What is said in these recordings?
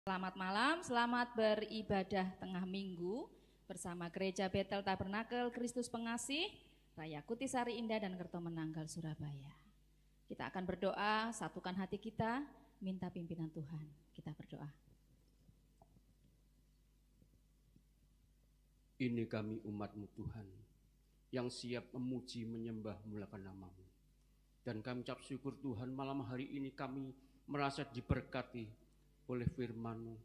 Selamat malam, selamat beribadah tengah minggu bersama Gereja Betel Tabernakel Kristus Pengasih, Raya Kutisari Indah dan Kerto Menanggal, Surabaya. Kita akan berdoa, satukan hati kita, minta pimpinan Tuhan. Kita berdoa. Ini kami umat-Mu Tuhan, yang siap memuji menyembah mulakan nama-Mu. Dan kami ucap syukur Tuhan, malam hari ini kami merasa diberkati oleh firman-Mu,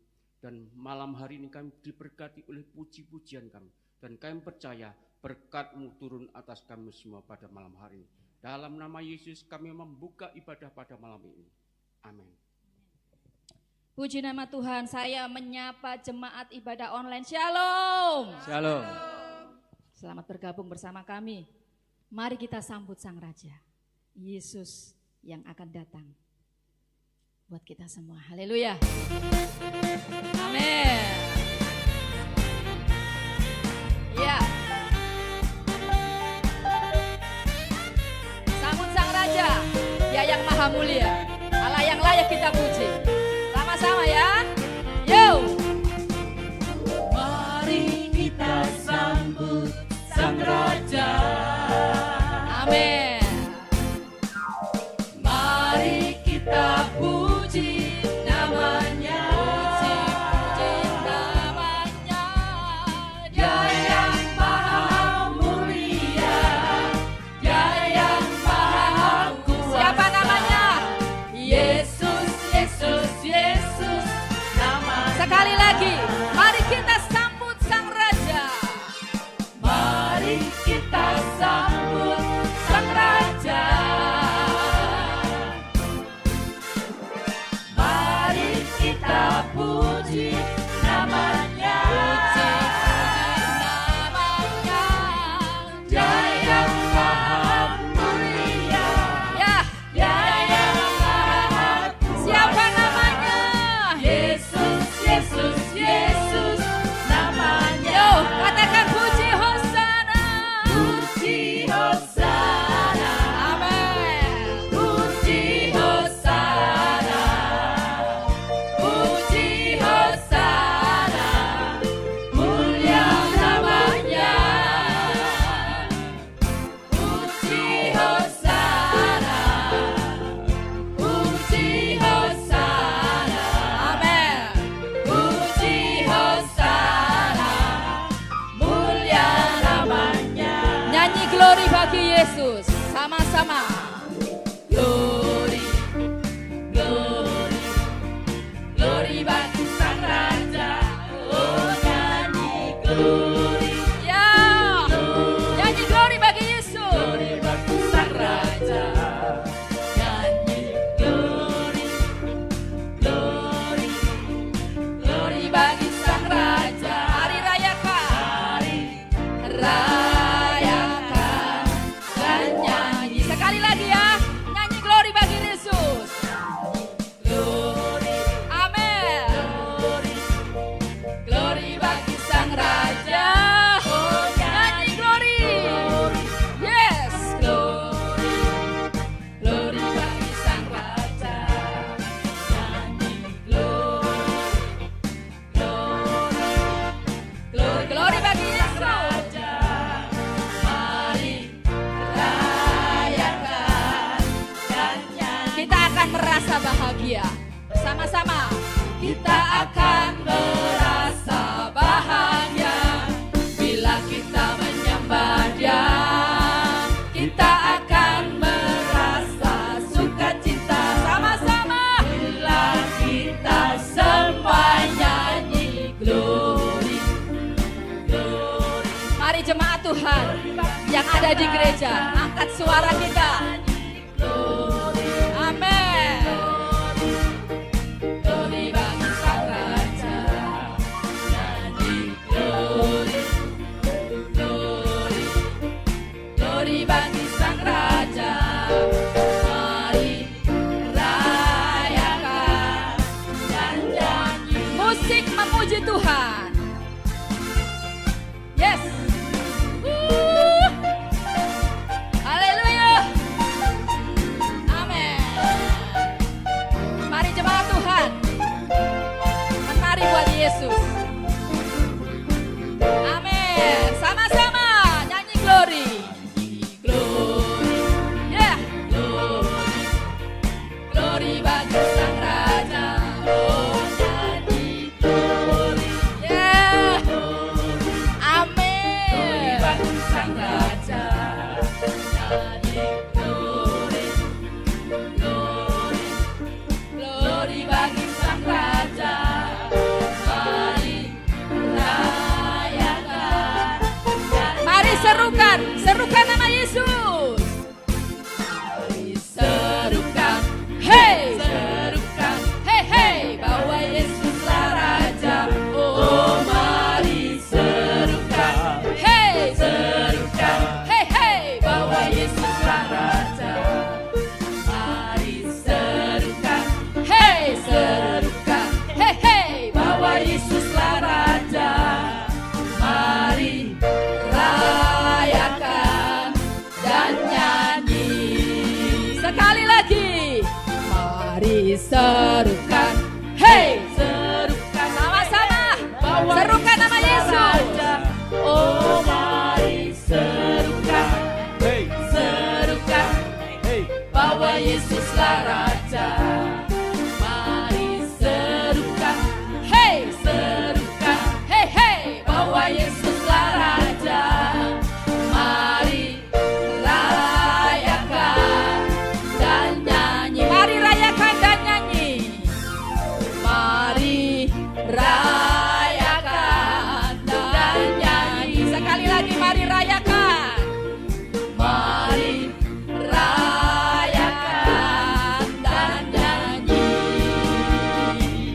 dan malam hari ini kami diberkati oleh puji-pujian kami, dan kami percaya berkat-Mu turun atas kami semua pada malam hari ini. Dalam nama Yesus kami membuka ibadah pada malam ini. Amin. Puji nama Tuhan, saya menyapa jemaat ibadah online. Shalom. Shalom. Selamat bergabung bersama kami. Mari kita sambut Sang Raja, Yesus yang akan datang buat kita semua. Haleluya. Amin. Ya. Sambut Sang Raja, Dia yang maha mulia, Allah yang layak kita puji. Sama-sama ya. Yo. Mari kita sambut Sang Raja. Amin. Mari kita puji namanya. Puji namanya. Dia yang maha mulia, Dia yang maha kuasa. Siapa namanya? Yesus, Yesus, Yesus namanya. Sekali lagi, mari kita sambut Sang Raja. Mari kita sambut Sang Raja. Mari kita puji namanya. Namanya. Dia yang maha mulia, Ya, Dia yang maha kuasa. siapa namanya? Yesus, Yesus, Yesus namanya. Yo, katakan puji Hosana. Puji Hosana, Amin. puji Hosana, puji Hosana, mulia namanya. Puji Hosana, puji Hosana, Amin. puji Hosana, mulia namanya. Nyanyi glory bagi Yesus. Sama-sama. Glory, glory, glory bagi Sang Raja. Oh, nyanyi glory, Ya. Nyanyi glory bagi Yesus. glory bagi Sang Raja. Nyanyi glory, glory, glory bagi Sang Raja. Mari rayakan. Mari rayakan dan nyanyi. Sekali lagi ya. Nyanyi glory bagi Yesus. Glory, Amin. glory, glory bagi Sang Raja. Oh, Nyanyi glory. Yes. glory, glory bagi Sang Raja. Nyanyi glory, glory, glory, Glory bagi Sang Yesus. Raja. Mari rayakan dan nyanyi. Kita akan merasa bahagia bersama-sama. Kita akan merasa bahagia bila kita menyembah Dia. Kita akan merasa sukacita Sama-sama. bila kita semua nyanyi glory, glory. Mari jemaat Tuhan yang ada di gereja, angkat suara kita. Amin. Glory bagi Sang Raja. Nyanyi glory, glory, glory bagi Sang Raja. Mari rayakan dan nyanyi. Musik memuji Tuhan. Yes. Haleluya. Amin. Mari jemaat Tuhan Serukan nama Yesus. Serukan, Hey, serukan, hey, hey. bahwa Yesuslah Raja. Oh mari serukan, Hey, serukan, hey, hey. bahwa Yesuslah Raja. Mari serukan, Hey, serukan, hey, hey. bahwa Yesuslah Raja. Mari rayakan dan nyanyi. Sekali lagi. Mari serukan, Hey, serukan, sama-sama. bahwa Serukan nama Yesuslah Yesus. Raja. Oh mari serukan, serukan, bahwa Yesuslah Raja. Mari serukan, Hey, serukan, hey, hey. bahwa Yesuslah Raja. Mari rayakan dan nyanyi. Mari rayakan dan nyanyi. Mari rayakan dan nyanyi. Sekali lagi mari rayakan. Mari rayakan dan nyanyi.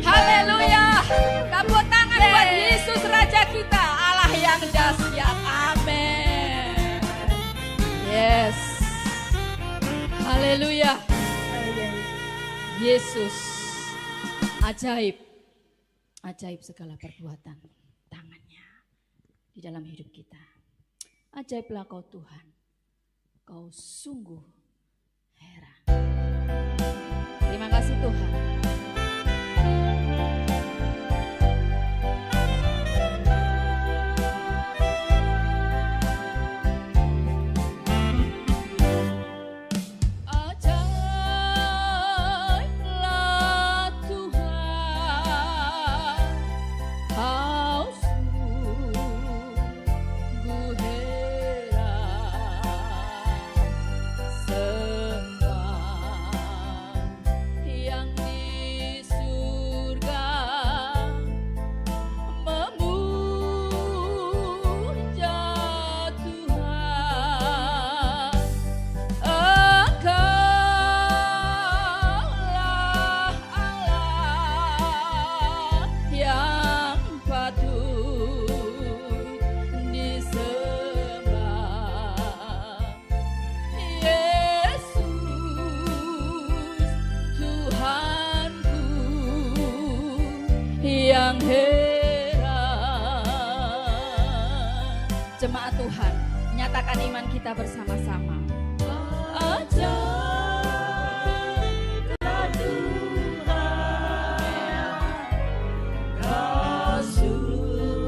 Haleluya. Tepuk tangan buat Yesus Raja kita, Allah yang dahsyat. Amin. Yes. Haleluya. Yesus ajaib. Ajaib segala perbuatan tangannya di dalam hidup kita. Ajaiblah kau Tuhan. Kau sungguh heran. Terima kasih Tuhan. Ajaiblah Tuhan, kau sungguh heran. Semua yang di surga memuja Tuhan. Engkaulah Allah yang patut disembah. Yesus Tuhanku yang heran. Jemaat Tuhan, nyatakan iman kita bersama-sama. Ajaiblah Tuhan, kau sungguh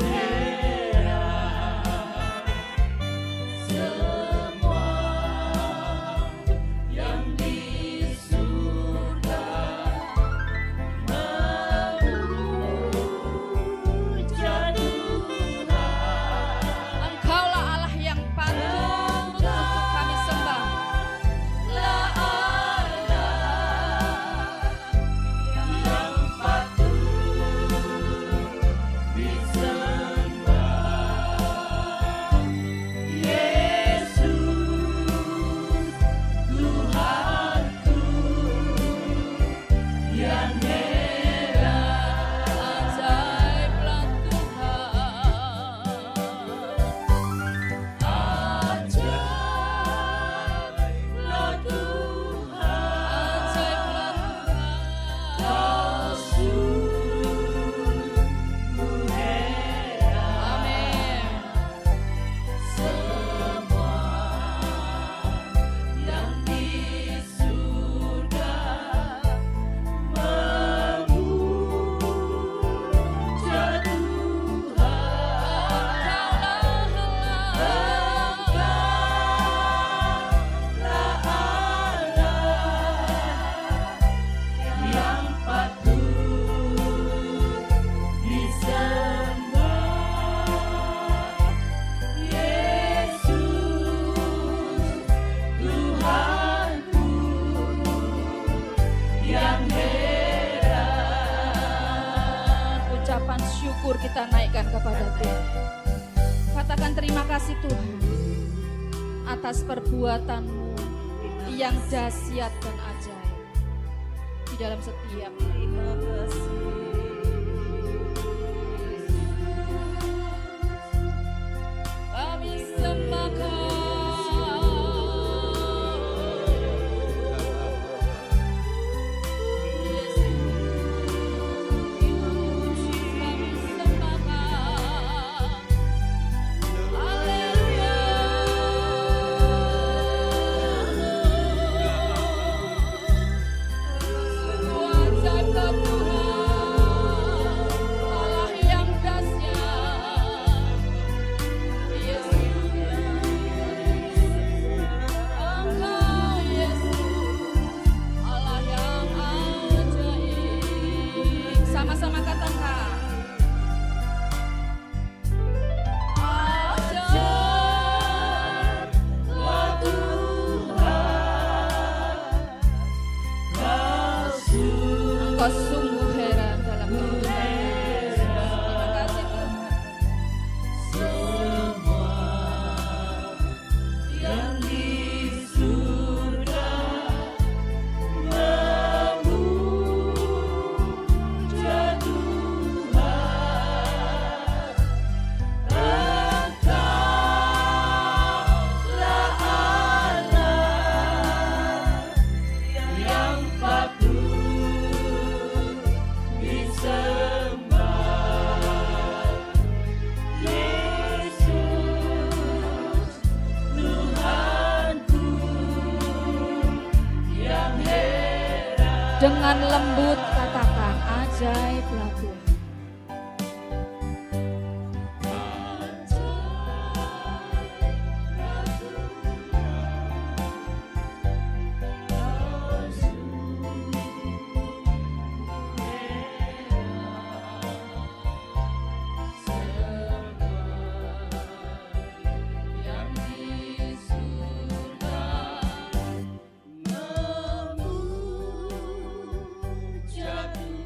heran. Semua yang di surga memuja Tuhan. Engkaulah Allah yang patut untuk kami sembah. La Allah yang patut disembah. Yesus Tuhanku yang heran. Ajaiblah Tuhan. Ajaiblah Tuhan, Ajaiblah Tuhan. kau sungguh heran. Amin. Semua yang di surga memuja Tuhan. Engkaulah Allah yang patut disembah. Yesus Tuhanku yang heran. Ucapan syukur kita naikkan kepada Tuhan. Katakan terima kasih Tuhan atas perbuatan-Mu yang dahsyat dan ajaib di dalam setiap Terima kasih. kami sembah Kau. Sama-sama katakan. Engkau sungguh heran dalam kehidupan kami. Terima kasih Tuhan. Yang di surga memuja Tuhan, Engkaulah Allah yang patut disembah. Yesus Tuhanku yang heran. Dengan lembut katakan ajaiblah Tuhan. Yang di surga memuja Tuhan,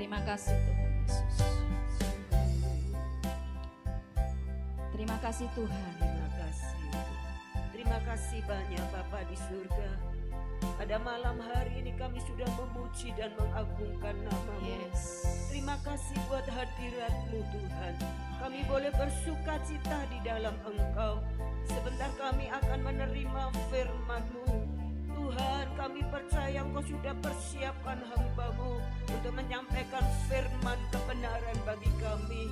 Terima kasih Tuhan Yesus. Terima kasih Tuhan. Terima kasih. Terima kasih banyak Bapa di surga. Pada malam hari ini kami sudah memuji dan mengagungkan nama-Mu. Yes. Terima kasih buat hadirat-Mu Tuhan. Kami boleh bersuka cita di dalam Engkau. Sebentar kami akan menerima firman-Mu. Tuhan, kami percaya Engkau sudah persiapkan hamba-Mu untuk menyampaikan firman kebenaran bagi kami.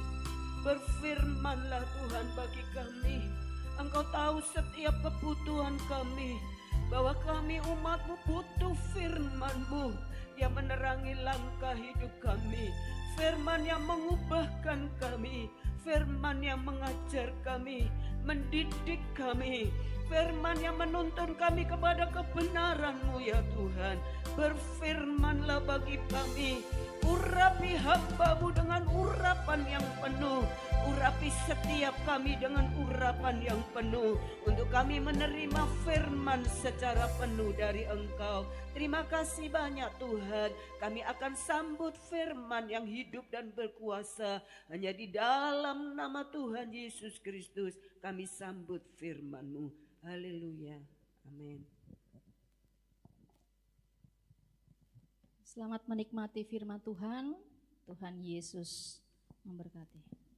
Berfirmanlah Tuhan bagi kami. Engkau tahu setiap kebutuhan kami, bahwa kami umat-Mu butuh firman-Mu yang menerangi langkah hidup kami, firman yang mengubahkan kami, firman yang mengajar kami, mendidik kami, firman yang menuntun kami kepada kebenaran-Mu ya Tuhan. Berfirmanlah bagi kami, urapi hamba-Mu dengan urapan yang penuh, urapi setiap kami dengan urapan yang penuh, untuk kami menerima firman secara penuh dari Engkau. Terima kasih banyak Tuhan. Kami akan sambut firman yang hidup dan berkuasa. Hanya di dalam nama Tuhan Yesus Kristus kami sambut firman-Mu. Haleluya. Amin. Selamat menikmati firman Tuhan. Tuhan Yesus memberkati.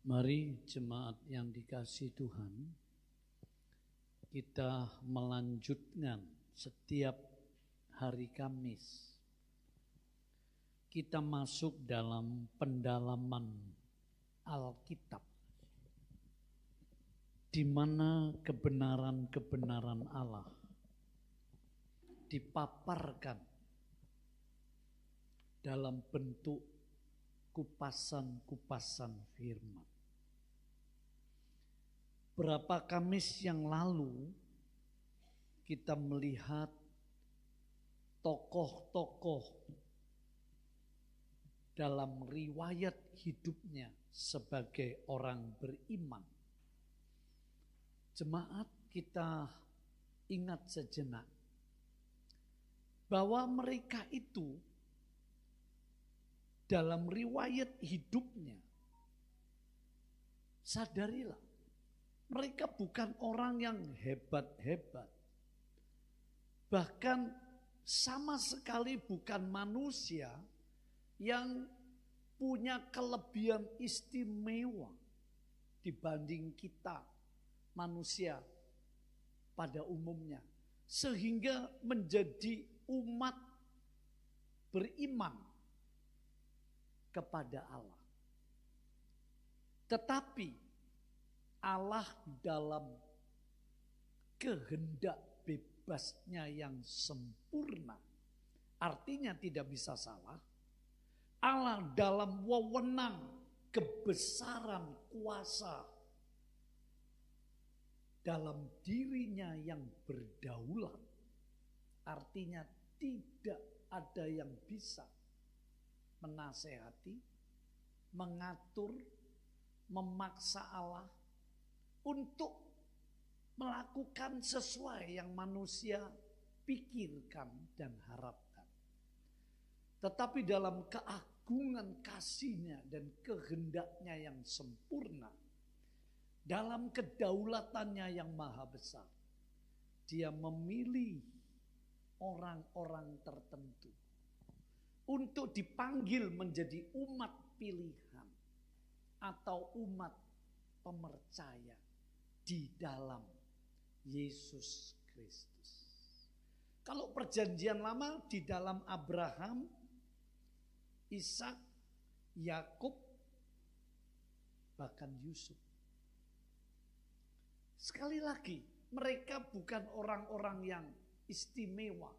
Mari jemaat yang dikasihi Tuhan, kita melanjutkan setiap hari Kamis. Kita masuk dalam pendalaman Alkitab, di mana kebenaran-kebenaran Allah dipaparkan dalam bentuk kupasan-kupasan firman. Berapa Kamis yang lalu kita melihat tokoh-tokoh dalam riwayat hidupnya sebagai orang beriman. Jemaat, kita ingat sejenak bahwa mereka itu dalam riwayat hidupnya, sadarilah, mereka bukan orang yang hebat-hebat. Bahkan sama sekali bukan manusia yang punya kelebihan istimewa dibanding kita manusia pada umumnya. Sehingga menjadi umat beriman kepada Allah. Tetapi Allah dalam kehendak bebasnya yang sempurna, artinya tidak bisa salah. Allah dalam wewenang kebesaran kuasa dalam dirinya yang berdaulat, artinya tidak ada yang bisa menasehati, mengatur, memaksa Allah untuk melakukan sesuai yang manusia pikirkan dan harapkan. Tetapi dalam keagungan kasih-Nya dan kehendaknya yang sempurna, dalam kedaulatannya yang maha besar, Dia memilih orang-orang tertentu untuk dipanggil menjadi umat pilihan atau umat pemercaya di dalam Yesus Kristus. Kalau perjanjian lama di dalam Abraham, Ishak, Yakub, bahkan Yusuf. Sekali lagi, mereka bukan orang-orang yang istimewa.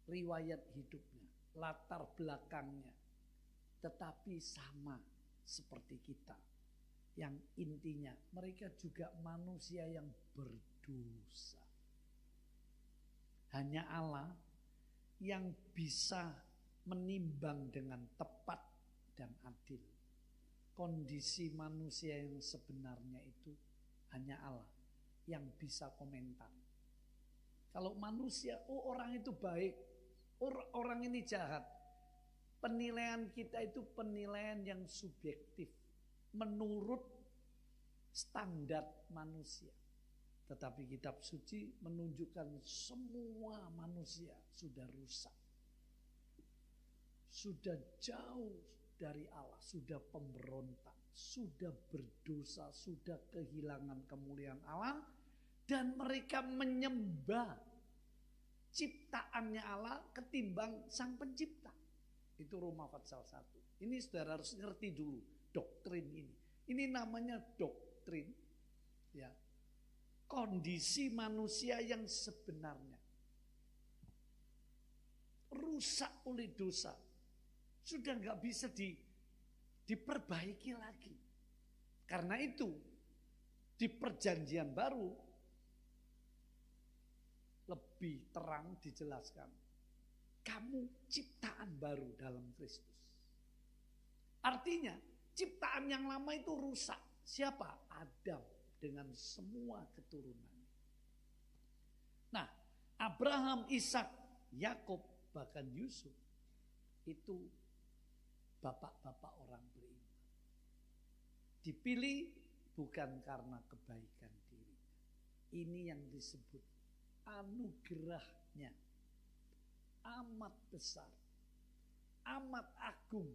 Riwayat hidupnya, latar belakangnya, tetapi sama seperti kita. Yang intinya mereka juga manusia yang berdosa. Hanya Allah yang bisa menimbang dengan tepat dan adil. Kondisi manusia yang sebenarnya itu hanya Allah yang bisa komentar. Kalau manusia, oh orang itu baik, orang ini jahat. Penilaian kita itu penilaian yang subjektif menurut standar manusia. Tetapi kitab suci menunjukkan semua manusia sudah rusak. Sudah jauh dari Allah, sudah pemberontak, sudah berdosa, sudah kehilangan kemuliaan Allah. Dan mereka menyembah ciptaannya Allah ketimbang sang pencipta. Itu Roma pasal 1. Ini saudara harus ngerti dulu doktrin ini. Ini namanya doktrin, ya, kondisi manusia yang sebenarnya. Rusak oleh dosa. Sudah gak bisa diperbaiki lagi. Karena itu di perjanjian baru lebih terang dijelaskan. Kamu ciptaan baru dalam Kristus. Artinya ciptaan yang lama itu rusak. Siapa? Adam dengan semua keturunannya. Nah, Abraham, Ishak, Yakub, bahkan Yusuf itu bapak-bapak orang beriman. Dipilih bukan karena kebaikan diri. Ini yang disebut anugerahnya. Amat besar, amat agung.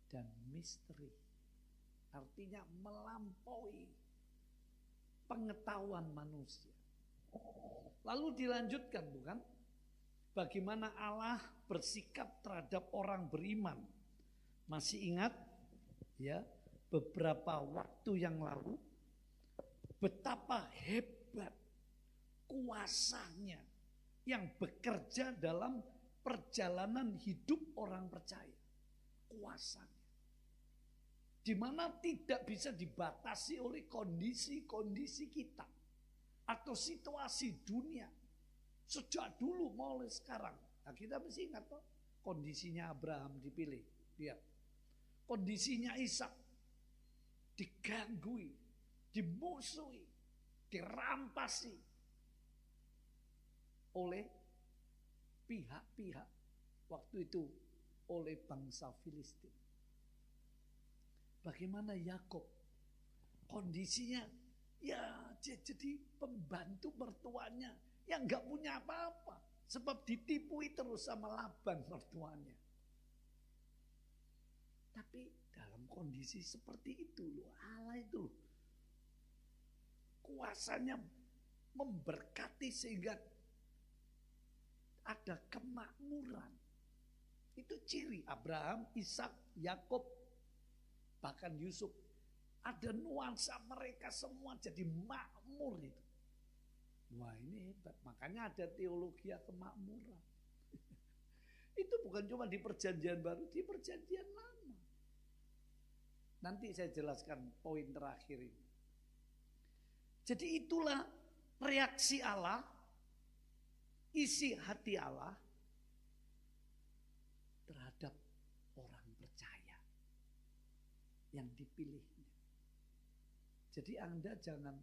dan misteri. Artinya melampaui pengetahuan manusia. Lalu dilanjutkan, bukan? Bagaimana Allah bersikap terhadap orang beriman. Masih ingat ya, beberapa waktu yang lalu betapa hebat kuasanya yang bekerja dalam perjalanan hidup orang percaya. Kuasanya. Di mana tidak bisa dibatasi oleh kondisi-kondisi kita atau situasi dunia. Sejak dulu mulai sekarang. Nah, kita mesti ingat toh, kondisinya Abraham dipilih. Lihat. Kondisinya Ishak diganggui, dimusuhi, dirampasi oleh pihak-pihak waktu itu oleh bangsa Filistin. Bagaimana Yakub kondisinya ya jadi pembantu mertuanya yang nggak punya apa-apa sebab ditipui terus sama Laban mertuanya. Tapi dalam kondisi seperti itu loh, Allah itu loh, kuasanya memberkati sehingga ada kemakmuran. Itu ciri Abraham, Ishak, Yakub, bahkan Yusuf. Ada nuansa mereka semua jadi makmur itu. Wah, ini hebat. Makanya ada teologi kemakmuran. Itu bukan cuma di perjanjian baru, di perjanjian lama. Nanti saya jelaskan poin terakhir ini. Jadi itulah reaksi Allah, isi hati Allah terhadap orang percaya yang dipilihnya. Jadi Anda jangan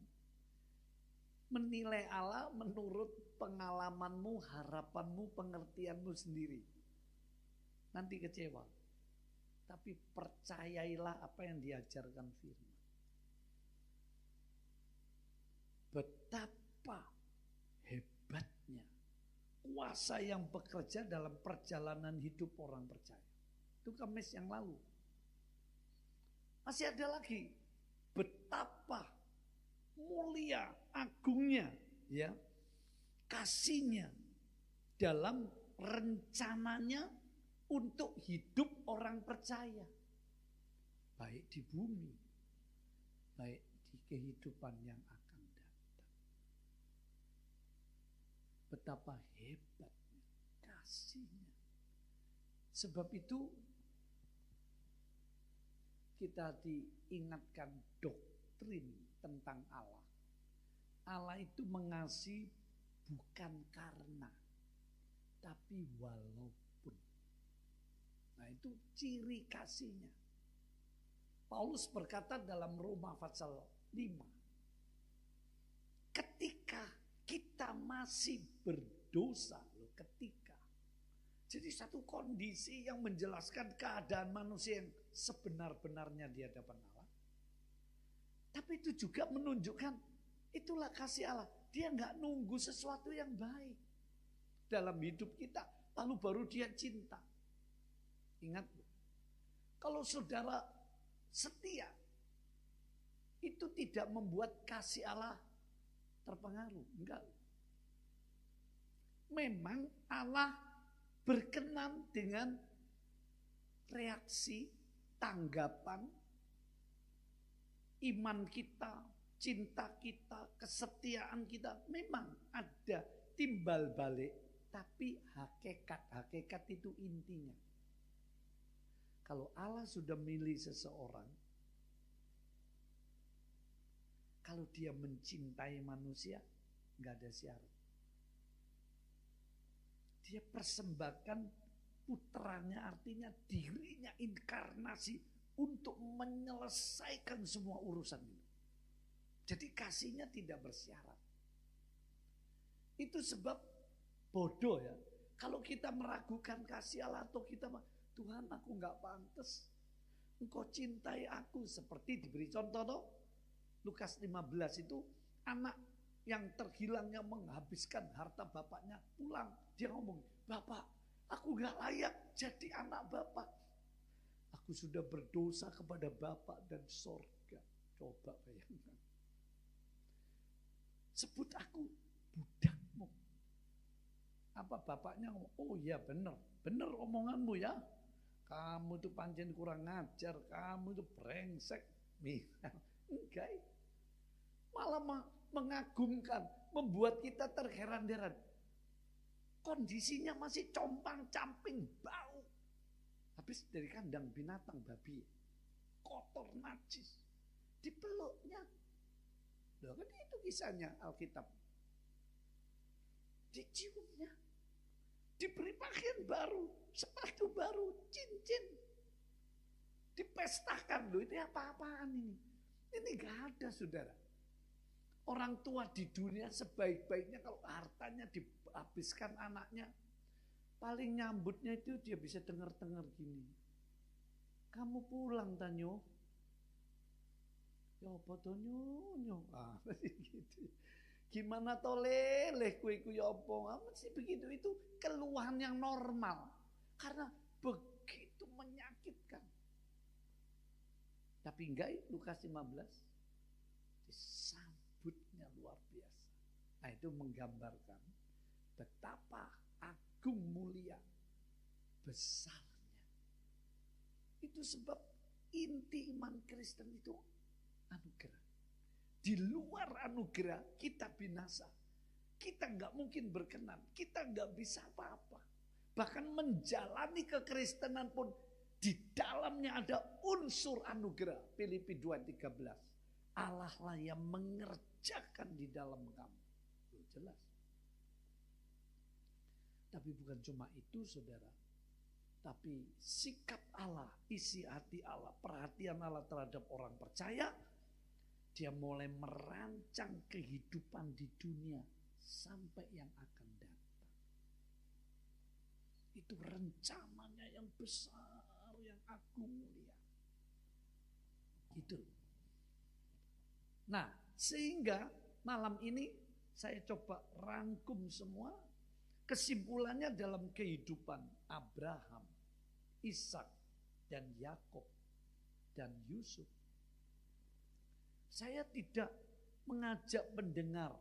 menilai Allah menurut pengalamanmu, harapanmu, pengertianmu sendiri. Nanti kecewa. Tapi percayailah apa yang diajarkan firman. Betapa hebatnya kuasa yang bekerja dalam perjalanan hidup orang percaya. Itu Kamis yang lalu. Masih ada lagi. Betapa mulia, agungnya ya kasihnya dalam rencananya untuk hidup orang percaya, baik di bumi, baik di kehidupan yang akan datang. Betapa hebatnya kasihnya. Sebab itu kita diingatkan doktrin tentang Allah. Allah itu mengasihi bukan karena, tapi walaupun. Nah, itu ciri kasihnya. Paulus berkata dalam Roma pasal 5. Ketika kita masih berdosa, ketika. Jadi satu kondisi yang menjelaskan keadaan manusia yang sebenar-benarnya di hadapan Allah. Tapi itu juga menunjukkan itulah kasih Allah. Dia nggak nunggu sesuatu yang baik dalam hidup kita, lalu baru dia cinta. Ingat, kalau saudara setia, itu tidak membuat kasih Allah terpengaruh. Enggak. Memang Allah berkenan dengan reaksi, tanggapan, iman kita, cinta kita, kesetiaan kita. Memang ada timbal balik, tapi hakikat itu intinya. Kalau Allah sudah milih seseorang, kalau dia mencintai manusia, nggak ada syarat. Dia persembahkan putranya, artinya dirinya inkarnasi untuk menyelesaikan semua urusan itu. Jadi kasihnya tidak bersyarat. Itu sebab bodoh ya. Kalau kita meragukan kasih Allah atau kita Tuhan, aku nggak pantas. Engkau cintai aku, seperti diberi contoh toh. Lukas 15 itu anak yang terhilang yang menghabiskan harta bapaknya pulang. Dia ngomong, "Bapak, aku nggak layak jadi anak Bapak. Aku sudah berdosa kepada Bapa dan sorga. Coba bayangkan. Sebut aku budakmu. Apa bapaknya ngomong, oh iya benar omonganmu ya. Kamu itu pancen kurang ngajar, kamu itu brengsek. Enggak. Malah mengagumkan, membuat kita terheran-heran. Kondisinya masih compang-camping, bau. Habis dari kandang binatang babi, kotor najis, dipeluknya. Loh kan itu kisahnya Alkitab. Diciumnya, diberi pakaian baru, sepatu baru, cincin, dipestakan. Loh itu apa-apaan ini? Ini gak ada saudara. Orang tua di dunia sebaik-baiknya kalau hartanya dihabiskan anaknya, paling nyambutnya itu dia bisa dengar-dengar gini. Kamu pulang Tanyo. Ya apa to nyo? Gitu. Gimana to leleh kue ku ya apa? Mesti begitu, itu keluhan yang normal. Karena begitu menyakitkan. Tapi enggak, Lukas 15 disambutnya luar biasa. Nah itu menggambarkan betapa agung mulia besarnya. Itu sebab inti iman Kristen itu anugerah. Di luar anugerah kita binasa. Kita nggak mungkin berkenan. Kita nggak bisa apa-apa. Bahkan menjalani kekristenan pun di dalamnya ada unsur anugerah. Filipi 2:13. Allah lah yang mengerjakan di dalam kamu. Itu jelas. Tapi bukan cuma itu saudara. Tapi sikap Allah, isi hati Allah, perhatian Allah terhadap orang percaya. Dia mulai merancang kehidupan di dunia sampai yang akan datang. Itu rencananya yang besar, yang agung mulia. Gitu. Nah, sehingga malam ini saya coba rangkum semua kesimpulannya dalam kehidupan Abraham, Ishak, dan Yakub, dan Yusuf. Saya tidak mengajak pendengar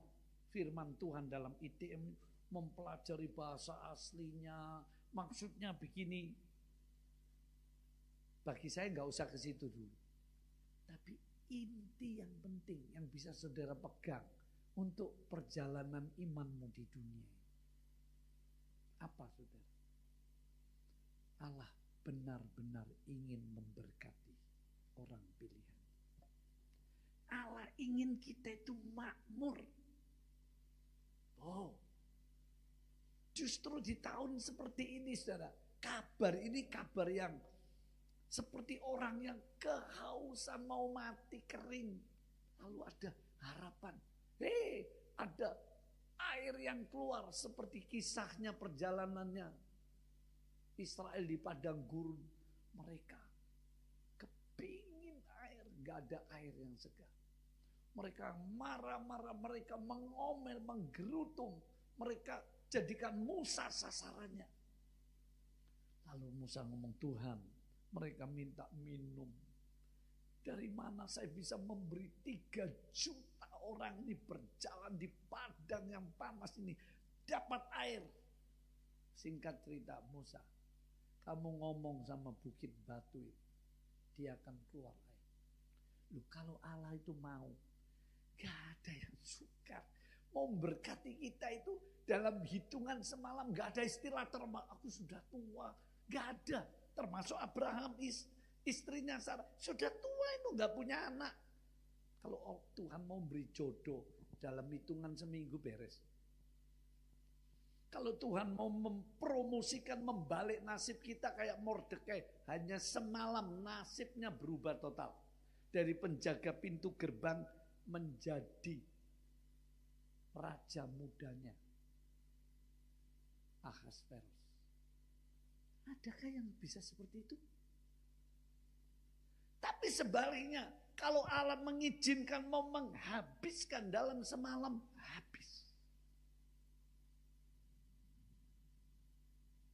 firman Tuhan dalam ITM mempelajari bahasa aslinya, maksudnya begini. Bagi saya nggak usah ke situ dulu. Tapi inti yang penting yang bisa saudara pegang untuk perjalanan imanmu di dunia. Apa saudara? Allah benar-benar ingin memberkati orang pilihan. Allah ingin kita itu makmur. Oh, justru di tahun seperti ini saudara, kabar ini kabar yang seperti orang yang kehausan mau mati kering. Lalu ada harapan. Ada air yang keluar seperti kisahnya perjalanannya Israel di padang gurun. Mereka kepingin air, gak ada air yang segar. Mereka marah-marah, mereka mengomel, menggerutung. Mereka jadikan Musa sasarannya. Lalu Musa ngomong, Tuhan, mereka minta minum. Dari mana saya bisa memberi 3 juta orang ini berjalan di padang yang panas ini dapat air. Singkat cerita Musa, kamu ngomong sama bukit batu itu, dia akan keluar air. Loh, kalau Allah itu mau, gak ada yang sukar. Mau memberkati kita itu dalam hitungan semalam, gak ada istilah aku sudah tua, gak ada. Termasuk Abraham, istrinya Sarah, sudah tua itu gak punya anak. Kalau Tuhan mau beri jodoh, dalam hitungan seminggu beres. Kalau Tuhan mau mempromosikan, membalik nasib kita kayak Mordekai, hanya semalam nasibnya berubah total. Dari penjaga pintu gerbang menjadi raja mudanya Ahasverus. Adakah yang bisa seperti itu? Tapi sebaliknya, kalau Allah mengizinkan mau menghabiskan dalam semalam, habis.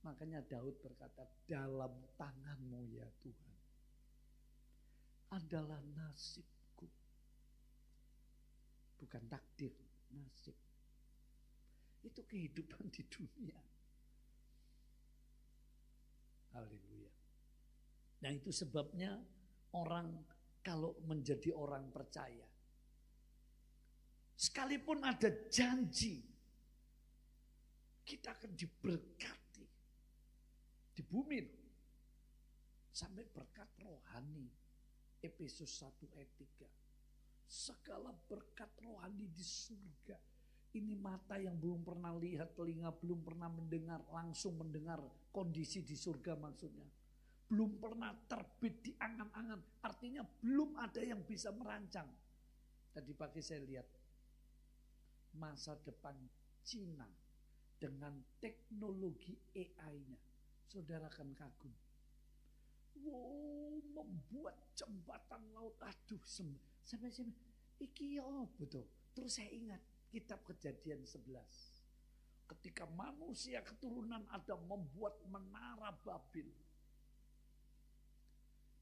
Makanya Daud berkata, dalam tanganmu ya Tuhan, adalah nasibku. Bukan takdir, nasib. Itu kehidupan di dunia. Haleluya. Nah itu sebabnya orang kalau menjadi orang percaya, sekalipun ada janji, kita akan diberkati di bumi. Sampai berkat rohani. Efesus 1 ayat 3. Segala berkat rohani di surga. Ini mata yang belum pernah lihat, telinga belum pernah mendengar, langsung mendengar kondisi di surga maksudnya. Belum pernah terbit di angan-angan, artinya belum ada yang bisa merancang. Tadi pagi saya lihat masa depan Cina dengan teknologi AI-nya. Saudara akan kagum. Wow, membuat jembatan laut, aduh sampai iki betul. Terus saya ingat kitab Kejadian 11. Ketika manusia keturunan Adam membuat menara Babel.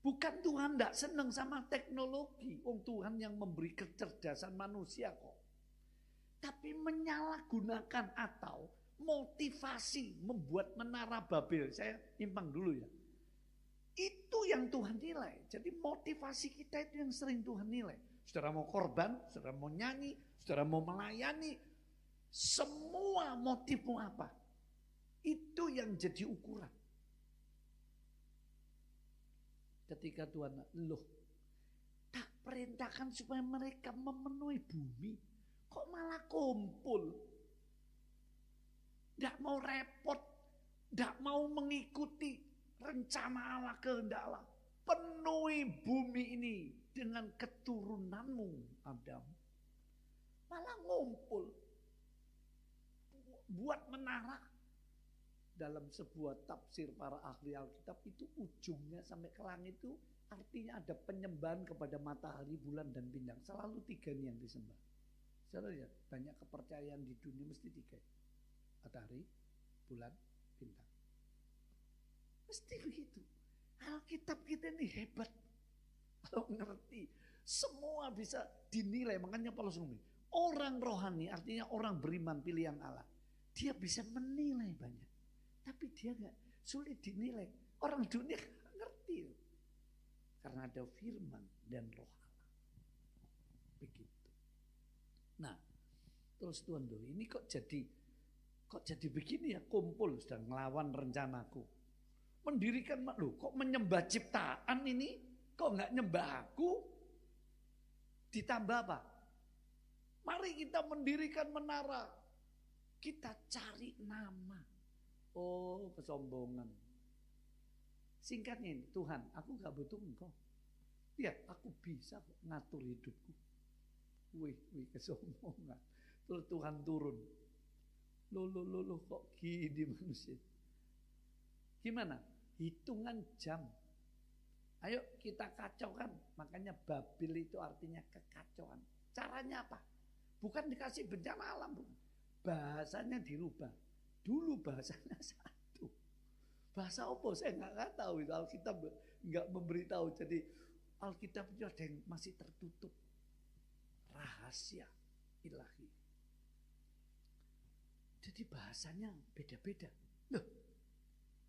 Bukan Tuhan tidak senang sama teknologi. Tuhan yang memberi kecerdasan manusia kok. Tapi menyalahgunakan atau motivasi membuat menara Babel. Saya nyimpang dulu ya. Itu yang Tuhan nilai. Jadi motivasi kita itu yang sering Tuhan nilai. Saudara mau korban, saudara mau nyanyi, saudara mau melayani, semua motifmu apa? Itu yang jadi ukuran. Ketika Tuhan, tak perintahkan supaya mereka memenuhi bumi, kok malah kumpul? Tidak mau repot, tidak mau mengikuti rencana Allah, kehendak Allah. Penuhi bumi ini dengan keturunanmu, Adam. Malah ngumpul. Buat menara. Dalam sebuah tafsir para ahli Alkitab itu ujungnya sampai ke langit itu artinya ada penyembahan kepada matahari, bulan, dan bintang. Selalu 3 ini yang disembah. Saudara lihat, banyak kepercayaan di dunia mesti 3. Matahari, bulan, bintang. Mesti begitu. Alkitab kita ini hebat. Kalau ngerti, semua bisa dinilai. Makanya Paulus ngomong, orang rohani artinya orang beriman pilihan Allah. Dia bisa menilai banyak. Tapi dia gak sulit dinilai. Orang dunia gak ngerti. Karena ada firman dan roh Allah. Begitu. Nah, terus Tuhan dulu, ini kok jadi begini ya, kumpul sedang ngelawan rencanaku. Mendirikan kok menyembah ciptaan ini, kok nggak nyembah aku? Ditambah apa? Mari kita mendirikan menara. Kita cari nama. Oh, kesombongan. Singkatnya ini, Tuhan, aku nggak butuh engkau. Ya, aku bisa kok ngatur hidupku. Wih, kesombongan. Terus Tuhan turun. Loh, kok gini manusia? Gimana? Hitungan jam. Ayo kita kacaukan. Makanya Babel itu artinya kekacauan. Caranya apa? Bukan dikasih bencana alam. Bahasanya dirubah. Dulu bahasanya satu. Bahasa apa? Saya nggak tahu. Itu Alkitab nggak memberitahu. Jadi Alkitab itu ada yang masih tertutup. Rahasia ilahi. Jadi bahasanya beda-beda. Loh,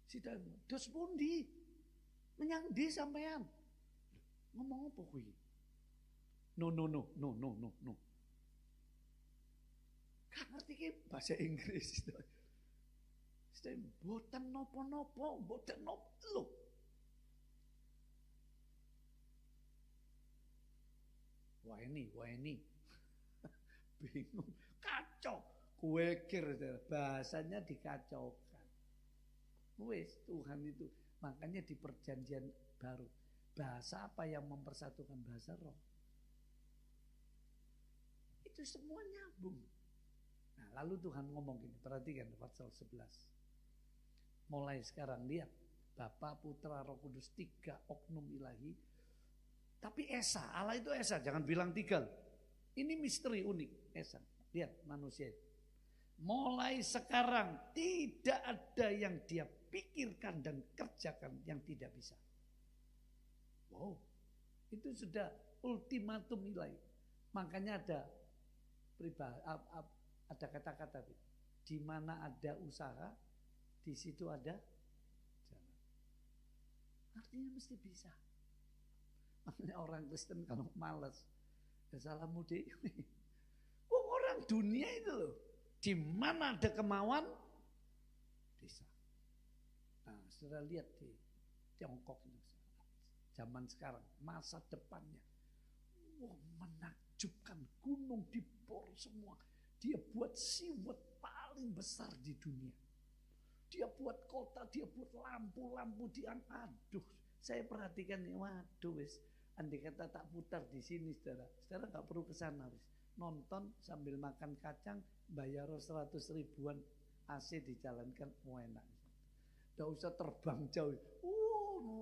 sida dos pundi? Menyang ndi sampean? Ngomong apa kuwi? No. Kan ngerti ki bahasa Inggris. Boten nopo-nopo, boten nopo. Loh. Wah ini. Bingung, kacau. Kue kir, bahasanya dikacaukan. Wes Tuhan itu, makanya di perjanjian baru, bahasa apa yang mempersatukan? Bahasa roh. Itu semua nyambung. Nah, lalu Tuhan ngomong gini, perhatikan pasal 11. Mulai sekarang lihat, Bapa, Putra, Roh Kudus, 3 oknum ilahi. Tapi Esa, Allah itu Esa, jangan bilang 3. Ini misteri unik, Esa. Lihat manusia itu. Mulai sekarang tidak ada yang dia pikirkan dan kerjakan yang tidak bisa. Wow. Itu sudah ultimatum nilai. Makanya ada ada kata-kata, di mana ada usaha, di situ ada jalan. Artinya mesti bisa. Makanya orang Kristen kalau malas, ya salah mudik. Orang dunia itu loh, di mana ada kemauan, bisa. Nah, sudah lihat di Tiongkok itu, zaman sekarang, masa depannya, menakjubkan, gunung dibor semua. Dia buat seaway paling besar di dunia. Dia buat kota, dia buat lampu-lampu aduh, saya perhatikan nih, waduh wis, andai kata tak putar di sini saudara nggak perlu ke sana wis. Nonton sambil makan kacang, bayar 100 ribuan, AC dijalankan, enak. Nggak usah terbang jauh,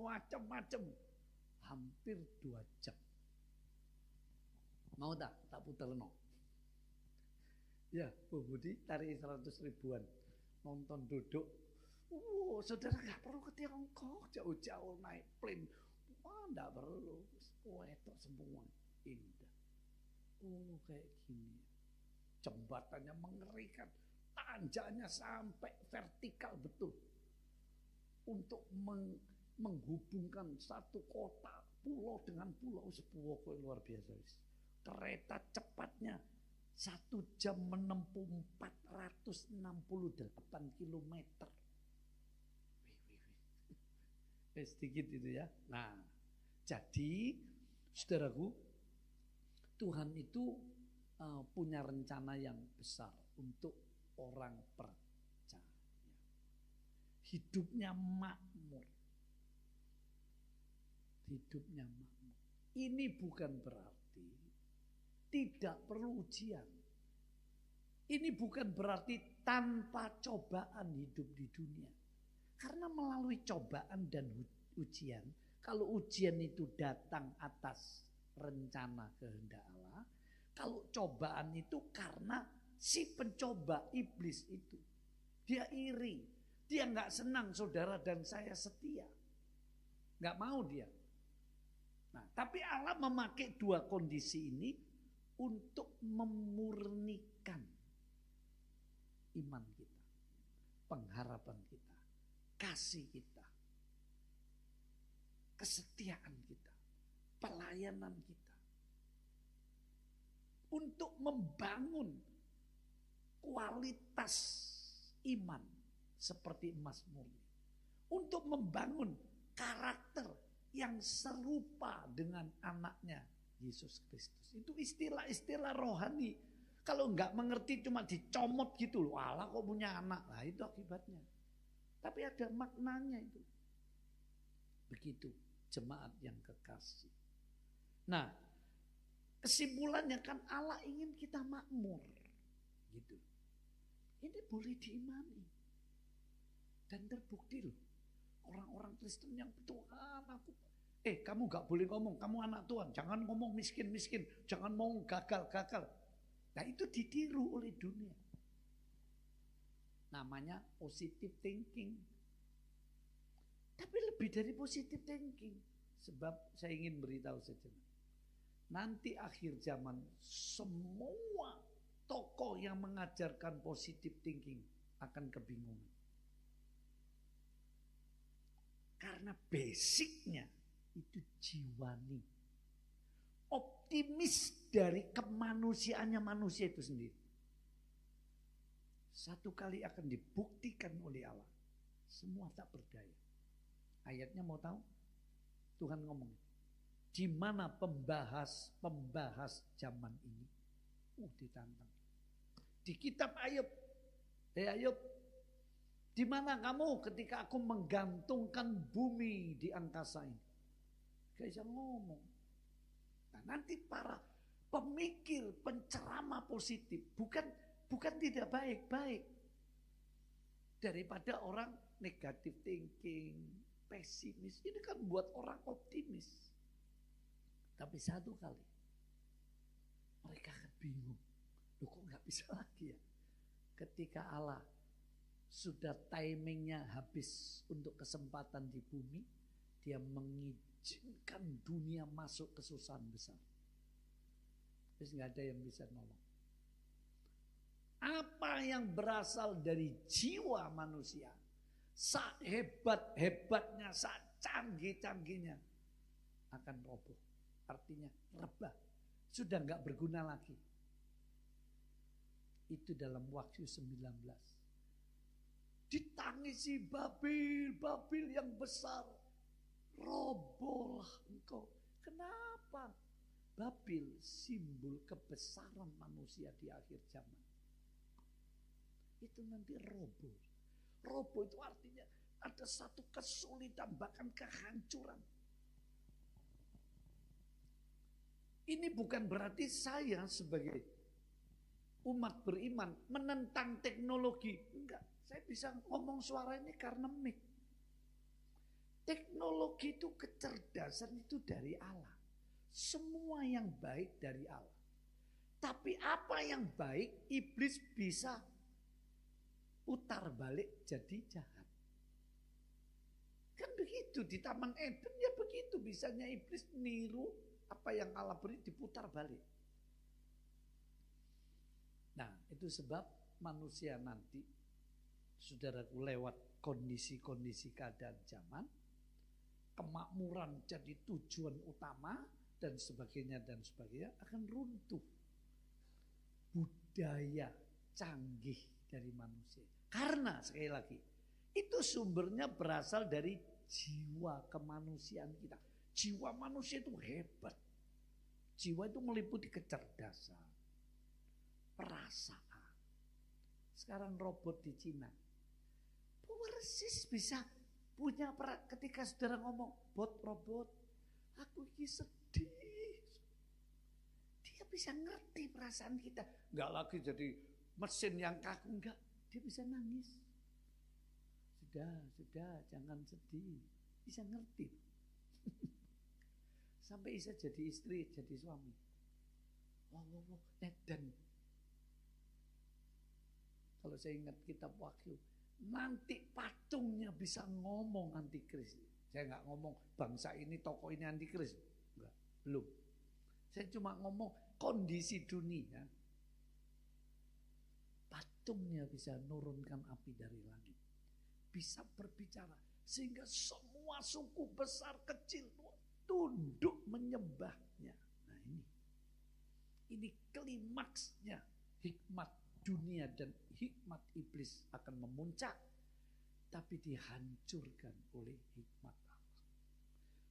macam-macam, hampir 2 jam. Mau tak putar no? Ya, Bu Budi tarik 100 ribuan, nonton duduk. Saudara nggak perlu ke Tiongkok, jauh-jauh naik plane. Nggak perlu, itu semua indah. Kayak gini, jembatannya mengerikan, tanjanya sampai vertikal betul, untuk menghubungkan satu kota, pulau dengan pulau, sebuah luar biasa. Kereta cepatnya 1 jam menempuh 468 kilometer. Sedikit itu ya. Nah, jadi saudaraku, Tuhan itu punya rencana yang besar untuk orang percaya. Hidupnya makmur. Hidupnya makmur. Ini bukan berarti tidak perlu ujian. Ini bukan berarti tanpa cobaan hidup di dunia. Karena melalui cobaan dan ujian, kalau ujian itu datang atas rencana kehendak Allah, kalau cobaan itu karena si pencoba iblis itu, dia iri, dia nggak senang saudara dan saya setia, nggak mau dia. Nah, tapi Allah memakai 2 kondisi ini untuk memurnikan iman kita, pengharapan kita, kasih kita, kesetiaan kita, pelayanan kita, untuk membangun kualitas iman seperti emas murni, untuk membangun karakter yang serupa dengan anaknya Yesus Kristus. Itu istilah-istilah rohani. Kalau nggak mengerti cuma dicomot gitu loh, Allah kok punya anak, nah itu akibatnya. Tapi ada maknanya itu. Begitu jemaat yang kekasih. Nah, kesimpulannya kan Allah ingin kita makmur. Gitu. Ini boleh diimani. Dan terbukti loh. Orang-orang Kristen yang Tuhan aku. Kamu gak boleh ngomong, kamu anak Tuhan. Jangan ngomong miskin-miskin. Jangan ngomong gagal-gagal. Nah itu ditiru oleh dunia. Namanya positive thinking. Tapi lebih dari positive thinking. Sebab saya ingin beritahu saja. Nanti akhir zaman semua tokoh yang mengajarkan positive thinking akan kebingungan. Karena basicnya itu jiwani. Optimis dari kemanusiaannya manusia itu sendiri. Satu kali akan dibuktikan oleh Allah. Semua tak berdaya. Ayatnya mau tahu? Tuhan ngomong. Di mana pembahas zaman ini? Ditantang. Di kitab Ayub. Ayub. Di mana kamu ketika aku menggantungkan bumi di angkasa ini? Gak bisa ngomong. Nah, nanti para pemikir, penceramah positif bukan tidak baik-baik. Daripada orang negatif thinking, pesimis. Ini kan buat orang optimis. Tapi satu kali mereka akan bingung. Loh kok gak bisa lagi ya? Ketika Allah sudah timingnya habis untuk kesempatan di bumi, dia mengijinkan izinkan dunia masuk kesusahan besar. Terus nggak ada yang bisa nolong. Apa yang berasal dari jiwa manusia, sehebat-hebatnya, secanggih-canggihnya, akan roboh. Artinya rebah, sudah nggak berguna lagi. Itu dalam Wahyu 19. Ditangisi Babil, Babil yang besar, robohlah engkau. Kenapa? Babil simbol kebesaran manusia di akhir zaman. Itu nanti roboh. Roboh itu artinya ada satu kesulitan, bahkan kehancuran. Ini bukan berarti saya sebagai umat beriman menentang teknologi. Enggak, saya bisa ngomong suara ini karena mic. Teknologi itu kecerdasan itu dari Allah. Semua yang baik dari Allah. Tapi apa yang baik, iblis bisa putar balik jadi jahat. Kan begitu di Taman Eden ya begitu, bisanya iblis niru apa yang Allah beri diputar balik. Nah, itu sebab manusia nanti, saudaraku, lewat kondisi-kondisi keadaan zaman, kemakmuran jadi tujuan utama dan sebagainya akan runtuh budaya canggih dari manusia. Karena sekali lagi, itu sumbernya berasal dari jiwa kemanusiaan kita. Jiwa manusia itu hebat. Jiwa itu meliputi kecerdasan, perasaan. Sekarang robot di Cina, persis bisa punya ketika saudara ngomong, robot, aku ini sedih. Dia bisa ngerti perasaan kita. Enggak lagi jadi mesin yang kaku, enggak. Dia bisa nangis. Sudah, jangan sedih. Bisa ngerti. Sampai bisa jadi istri, jadi suami. Dan kalau saya ingat kitab Wahyu, nanti patungnya bisa ngomong antikris. Saya nggak ngomong bangsa ini, tokoh ini antikris. Enggak, belum. Saya cuma ngomong kondisi dunia. Patungnya bisa nurunkan api dari langit. Bisa berbicara. Sehingga semua suku besar kecil tunduk menyembahnya. Nah ini klimaksnya hikmat dunia dan hikmat iblis akan memuncak. Tapi dihancurkan oleh hikmat Allah.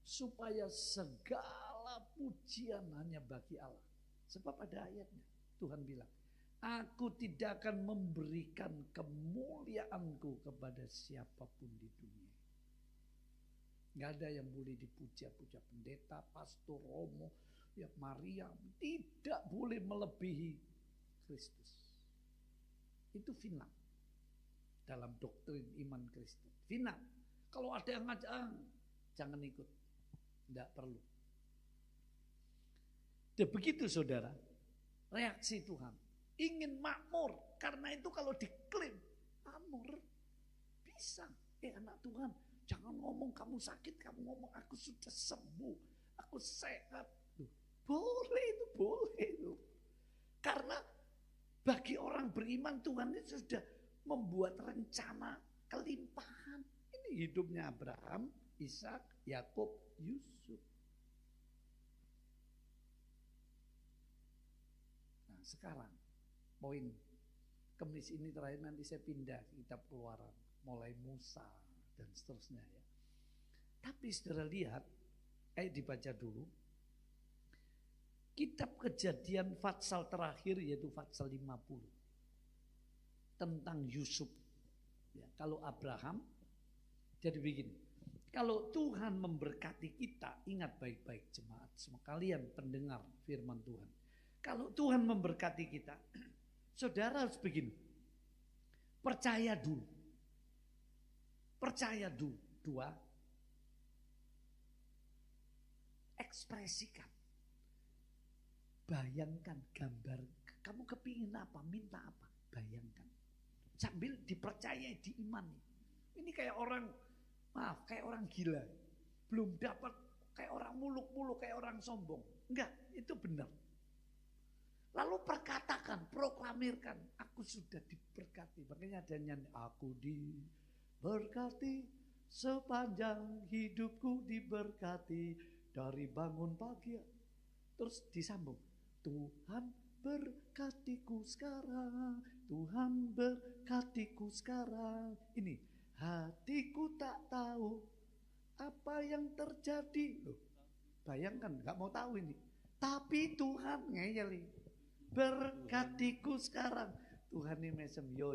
Supaya segala pujian hanya bagi Allah. Sebab ada ayatnya. Tuhan bilang, aku tidak akan memberikan kemuliaanku kepada siapapun di dunia. Gak ada yang boleh dipuja-puja pendeta, pastor, romo, ya Maria. Tidak boleh melebihi Kristus. Itu final. Dalam doktrin iman Kristen. Final. Kalau ada yang ngajak, jangan ikut. Tidak perlu. Dan begitu saudara, reaksi Tuhan. Ingin makmur. Karena itu kalau diklaim makmur, bisa. Anak Tuhan, jangan ngomong kamu sakit, kamu ngomong aku sudah sembuh, aku sehat. Boleh itu. Karena bagi orang beriman Tuhan itu sudah membuat rencana kelimpahan. Ini hidupnya Abraham, Ishak, Yakub, Yusuf. Nah sekarang poin Kamis ini terakhir, nanti saya pindah kitab Keluaran, mulai Musa dan seterusnya ya. Tapi saudara lihat, dibaca dulu kitab Kejadian Fatsal terakhir, yaitu Fatsal 50 tentang Yusuf. Ya, kalau Abraham, jadi begini, kalau Tuhan memberkati kita, ingat baik-baik jemaat, semua kalian pendengar firman Tuhan. Kalau Tuhan memberkati kita, saudara harus begini, percaya dulu. Dua, ekspresikan. Bayangkan gambar, kamu kepingin apa, minta apa, bayangkan. Sambil dipercayai, diimani. Ini kayak orang, kayak orang gila. Belum dapat kayak orang muluk-muluk, kayak orang sombong. Enggak, itu benar. Lalu perkatakan, proklamirkan, aku sudah diberkati. Makanya ada nyanyi, aku diberkati, sepanjang hidupku diberkati, dari bangun pagi. Terus disambung, Tuhan berkatiku sekarang, Tuhan berkatiku sekarang. Ini, hatiku tak tahu apa yang terjadi. Loh, bayangkan, gak mau tahu ini. Tapi Tuhan ngeyel ini. Berkatiku sekarang. Tuhan ini mesem, yo,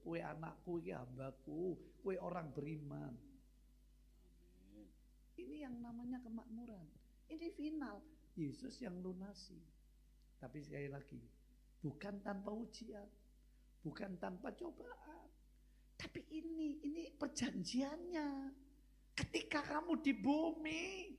kue anakku, kue hambaku, kue orang beriman. Ini yang namanya kemakmuran. Ini final. Yesus yang lunasi. Tapi sekali lagi, bukan tanpa ujian, bukan tanpa cobaan. Tapi ini perjanjiannya. Ketika kamu di bumi,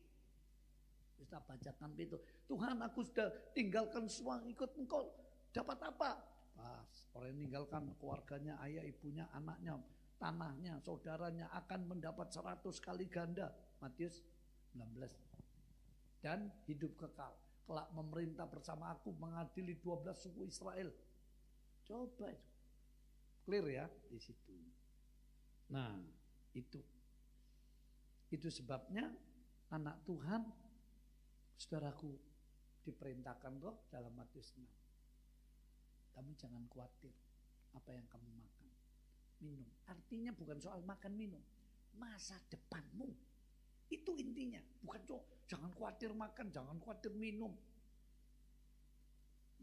kita bacakan itu, Tuhan aku sudah tinggalkan semua ikut engkau, dapat apa? Pas orang yang meninggalkan keluarganya, ayah, ibunya, anaknya, tanahnya, saudaranya akan mendapat 100 kali ganda. Matius 19. Dan hidup kekal. Kelak memerintah bersama aku mengadili 12 suku Israel. Coba itu. Clear ya di situ. Nah, itu sebabnya anak Tuhan, saudaraku, diperintahkan kok dalam Matius 6. Kamu jangan khawatir apa yang kamu makan, minum. Artinya bukan soal makan minum, masa depanmu. Itu intinya, bukan jangan khawatir makan, jangan khawatir minum.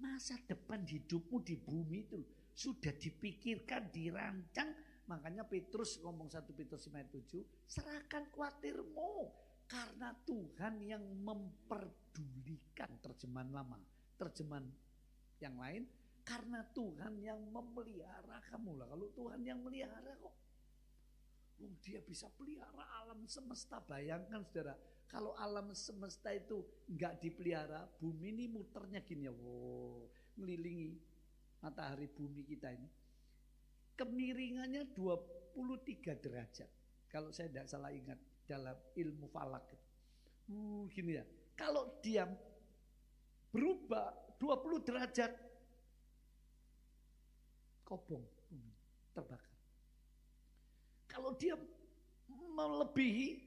Masa depan hidupmu di bumi itu sudah dipikirkan, dirancang. Makanya Petrus ngomong 1 Petrus 5:7, serahkan khawatirmu karena Tuhan yang memperdulikan. Terjemahan lama, terjemahan yang lain, karena Tuhan yang memelihara kamu lah. Kalau Tuhan yang melihara kok, dia bisa pelihara alam semesta. Bayangkan saudara, kalau alam semesta itu enggak dipelihara, bumi ini muternya gini ya, ngelilingi matahari bumi kita ini. Kemiringannya 23 derajat. Kalau saya tidak salah ingat dalam ilmu falak. Gini ya, kalau dia berubah 20 derajat, kobong, terbakar. Kalau dia melebihi,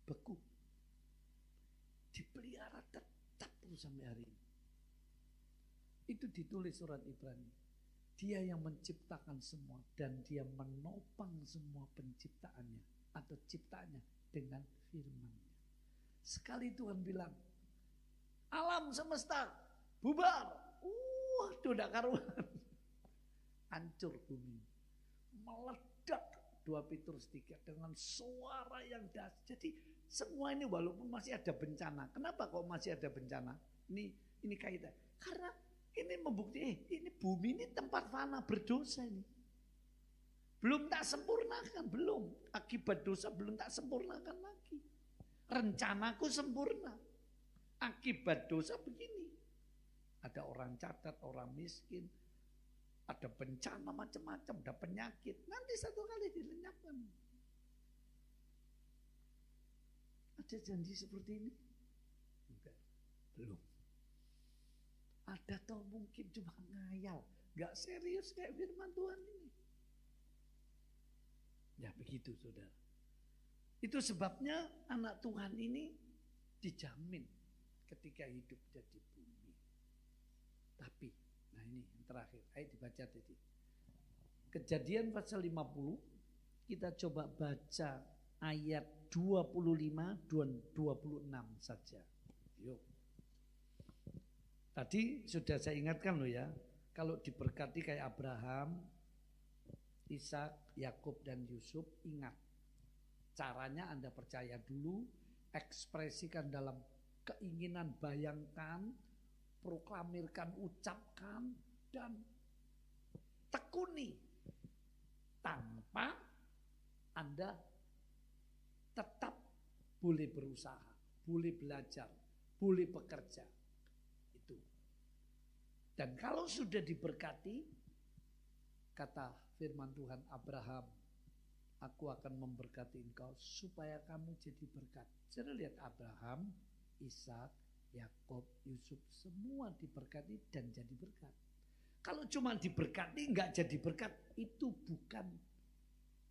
beku. Dipelihara tetap terus sampai hari ini. Itu ditulis surat Ibrani. Dia yang menciptakan semua dan dia menopang semua penciptaannya atau ciptaannya dengan firman-Nya. Sekali Tuhan bilang, alam semesta bubar. Tidak karuan. Hancur bumi. Meledak 2 Petrus 3 dengan suara yang dahsyat. Jadi semua ini walaupun masih ada bencana. Kenapa kok masih ada bencana? Ini kaitan. Karena ini membuktikan, ini bumi ini tempat fana, berdosa ini. Belum tak sempurnakan, belum. Akibat dosa belum tak sempurnakan lagi. Rencanaku sempurna. Akibat dosa begini. Ada orang cacat, orang miskin. Ada bencana macam-macam, ada penyakit. Nanti satu kali dilenyapkan. Ada janji seperti ini? Enggak, belum. Ada atau mungkin cuma ngayal, gak serius kayak firman Tuhan ini. Ya begitu saudara. Itu sebabnya anak Tuhan ini dijamin ketika hidup jadi bumi. Tapi, nah ini yang terakhir, ayo dibaca tadi. Kejadian pasal 50, kita coba baca ayat 25 dan 26 saja. Yuk. Tadi sudah saya ingatkan loh ya, kalau diberkati kayak Abraham, Ishak, Yakub dan Yusuf, ingat. Caranya Anda percaya dulu, ekspresikan dalam keinginan, bayangkan, proklamirkan, ucapkan, dan tekuni. Tanpa Anda tetap boleh berusaha, boleh belajar, boleh bekerja. Dan kalau sudah diberkati, kata firman Tuhan Abraham, Aku akan memberkati engkau supaya kamu jadi berkat. Saudara lihat Abraham, Ishak, Yakub, Yusuf semua diberkati dan jadi berkat. Kalau cuma diberkati nggak jadi berkat, itu bukan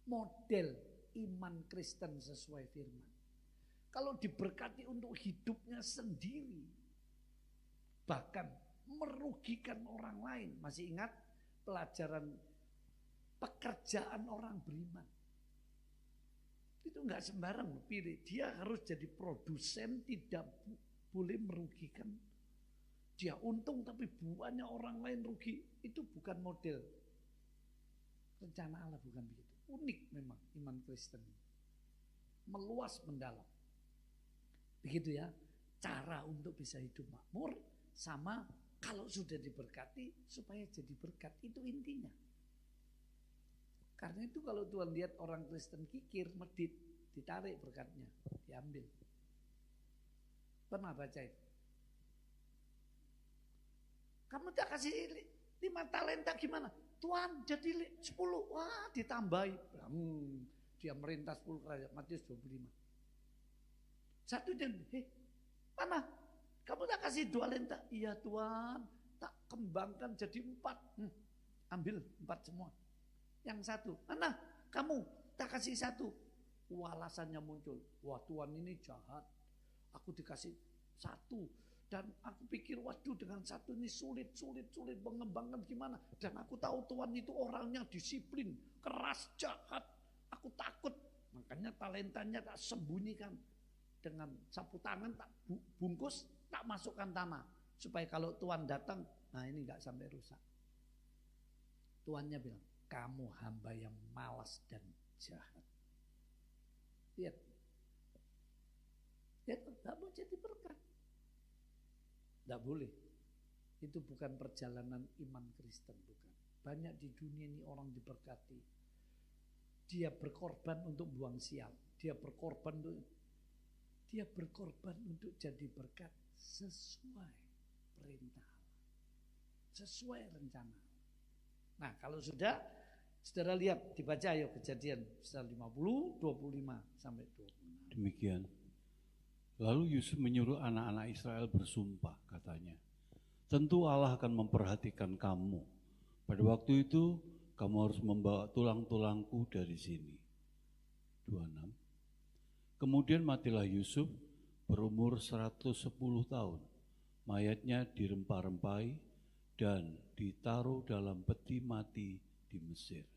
model iman Kristen sesuai firman. Kalau diberkati untuk hidupnya sendiri, bahkan merugikan orang lain. Masih ingat pelajaran pekerjaan orang beriman? Itu nggak sembarang pilih. Dia harus jadi produsen, tidak boleh merugikan. Dia untung tapi banyak orang lain rugi. Itu bukan model rencana Allah, bukan begitu. Unik memang iman Kristen. Meluas mendalam. Begitu ya, cara untuk bisa hidup makmur sama kalau sudah diberkati supaya jadi berkat. Itu intinya. Karena itu kalau Tuhan lihat orang Kristen kikir, medit, ditarik berkatnya, diambil. Pernah baca itu? Kamu tak kasih 5 talenta gimana? Tuhan jadi 10, wah ditambahi. Dia merintah 10 kerajaan, Matius 25. Satu dan, mana? Kamu tak kasih 2 talenta? Iya Tuhan, tak kembangkan jadi 4. Ambil 4 semua. Yang 1, mana? Kamu tak kasih 1. Alasannya muncul, wah Tuhan ini jahat. Aku dikasih 1. Dan aku pikir waduh dengan 1 ini sulit mengembangkan gimana. Dan aku tahu Tuhan itu orangnya disiplin, keras, jahat. Aku takut. Makanya talentanya tak sembunyikan. Dengan sapu tangan tak bungkus, tak masukkan tanah. Supaya kalau Tuhan datang, nah ini gak sampai rusak. Tuannya bilang, kamu hamba yang malas dan jahat. Lihat. Lihat, gak mau jadi berkat. Tidak boleh. Itu bukan perjalanan iman Kristen, bukan. Banyak di dunia ini orang diberkati. Dia berkorban untuk buang sial. Dia berkorban untuk jadi berkat sesuai perintah Allah. Sesuai rencana. Nah, kalau sudah, saudara lihat, dibaca ayo Kejadian 50, 25 sampai 26. Demikian. Lalu Yusuf menyuruh anak-anak Israel bersumpah, katanya, tentu Allah akan memperhatikan kamu. Pada waktu itu, kamu harus membawa tulang-tulangku dari sini. 26. Kemudian matilah Yusuf berumur 110 tahun. Mayatnya dirempah-rempahi dan ditaruh dalam peti mati di Mesir.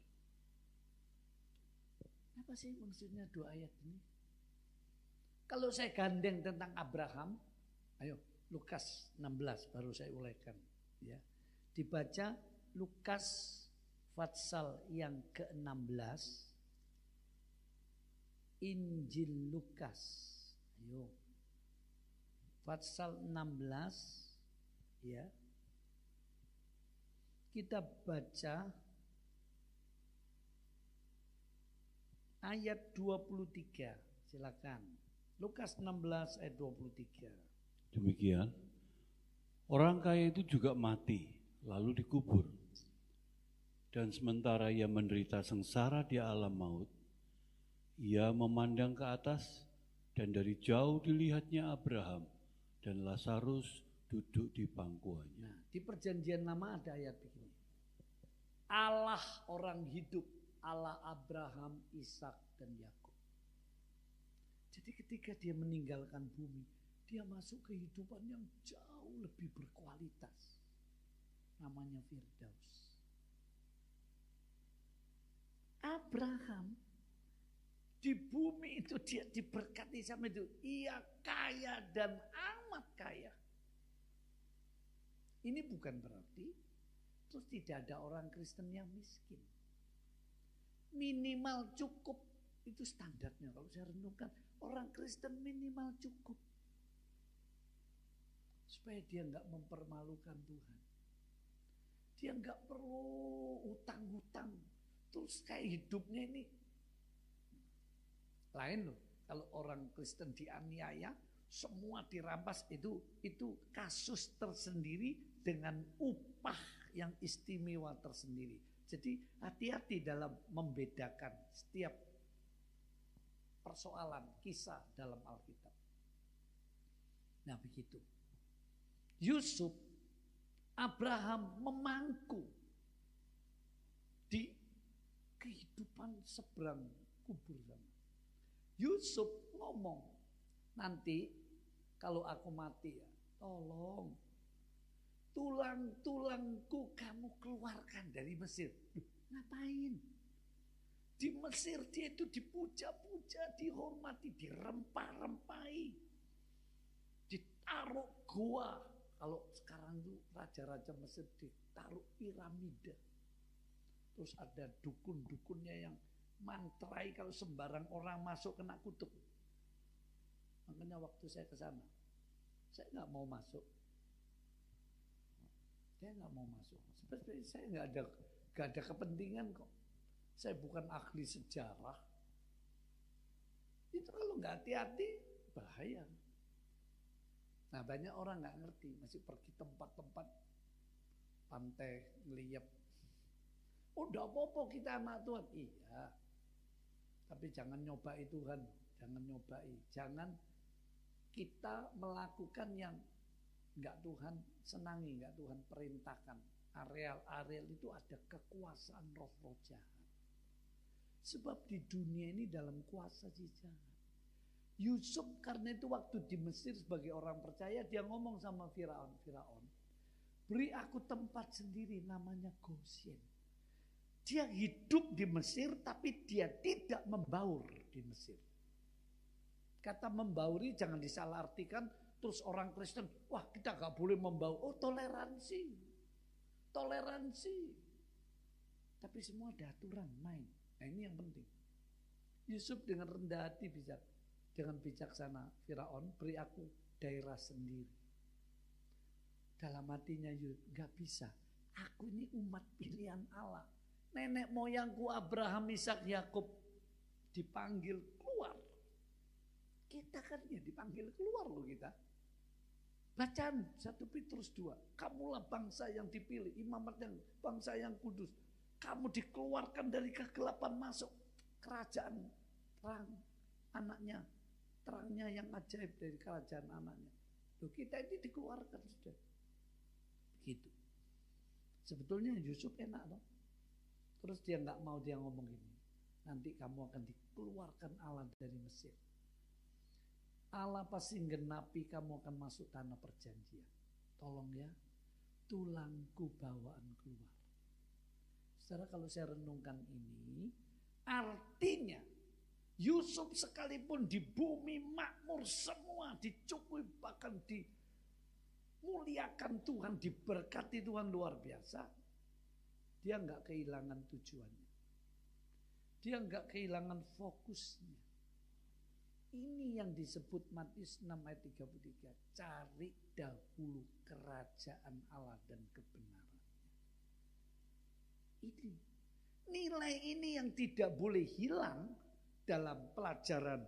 Apa sih maksudnya 2 ayat ini? Kalau saya gandeng tentang Abraham, ayo Lukas 16 baru saya uraikan. Ya. Dibaca Lukas pasal yang ke-16, Injil Lukas. Ayo. Pasal 16 ya. Kita baca ayat 23. Silakan. Lukas 16 ayat 23. Demikian. Orang kaya itu juga mati, lalu dikubur. Dan sementara ia menderita sengsara di alam maut, ia memandang ke atas dan dari jauh dilihatnya Abraham dan Lazarus duduk di pangkuannya. Nah, di perjanjian lama ada ayat begini. Allah orang hidup, Allah Abraham, Ishak dan Yakub. Jadi ketika dia meninggalkan bumi, dia masuk kehidupan yang jauh lebih berkualitas. Namanya Firdaus. Abraham di bumi itu dia diberkati sama itu. Ia kaya dan amat kaya. Ini bukan berarti terus tidak ada orang Kristen yang miskin. Minimal cukup itu standarnya. Kalau saya renungkan, orang Kristen minimal cukup. Supaya dia enggak mempermalukan Tuhan. Dia enggak perlu utang-utang. Terus kayak hidupnya ini lain loh. Kalau orang Kristen dianiaya, semua dirampas, itu kasus tersendiri dengan upah yang istimewa tersendiri. Jadi hati-hati dalam membedakan setiap persoalan kisah dalam Alkitab. Nah begitu. Yusuf, Abraham memangku di kehidupan seberang kubur sana. Yusuf ngomong, nanti kalau aku mati ya, tolong tulang-tulangku kamu keluarkan dari Mesir. Ngapain? Di Mesir dia itu dipuja-puja, dihormati, dirempah-rempahi, ditaruh gua. Kalau sekarang itu raja-raja Mesir ditaruh piramida. Terus ada dukun-dukunnya yang mantrai kalau sembarang orang masuk kena kutuk. Makanya waktu saya ke sana, saya nggak mau masuk. Saya nggak mau masuk. Sebenarnya saya nggak ada kepentingan kok. Saya bukan ahli sejarah. Itu kalau nggak hati-hati bahaya. Nah banyak orang nggak ngerti, masih pergi tempat-tempat pantai ngeliat. Udah apa-apa kita anak Tuhan. Iya. Tapi jangan nyobai Tuhan, jangan nyobai. Jangan kita melakukan yang nggak Tuhan senangi, nggak Tuhan perintahkan. Areal-areal itu ada kekuasaan roh-roh jahat. Sebab di dunia ini dalam kuasa si jahat. Yusuf karena itu waktu di Mesir sebagai orang percaya, dia ngomong sama Firaun, beri aku tempat sendiri namanya Goshen. Dia hidup di Mesir tapi dia tidak membaur di Mesir. Kata membauri jangan disalahartikan terus orang Kristen, wah kita gak boleh membaur. Oh toleransi. Tapi semua ada aturan main. Nah ini yang penting. Yusuf dengan rendah hati bisa, dengan bijaksana, Firaun beri aku daerah sendiri. Dalam hatinya Yusuf, gak bisa. Aku ini umat pilihan Allah. Nenek moyangku Abraham, Ishak, Yakub dipanggil keluar. Kita kan ya dipanggil keluar loh kita. Bacaan 1 Petrus 2. Kamulah bangsa yang dipilih, imamat yang bangsa yang kudus. Kamu dikeluarkan dari kegelapan masuk kerajaan terang anaknya. Terangnya yang ajaib dari kerajaan anaknya. Loh kita ini dikeluarkan sudah. Gitu. Sebetulnya Yusuf enak loh. Terus dia nggak mau, dia ngomong gini. Nanti kamu akan dikeluarkan Allah dari Mesir. Allah pasti genapi kamu akan masuk tanah perjanjian. Tolong ya, tulangku bawaan keluar. Saudara kalau saya renungkan ini, artinya Yusuf sekalipun di bumi makmur semua, dicukupi bahkan dimuliakan Tuhan, diberkati Tuhan luar biasa. Dia enggak kehilangan tujuannya. Dia enggak kehilangan fokusnya. Ini yang disebut Matius 6 ayat 33. Cari dahulu kerajaan Allah dan kebenarannya. Ini nilai ini yang tidak boleh hilang dalam pelajaran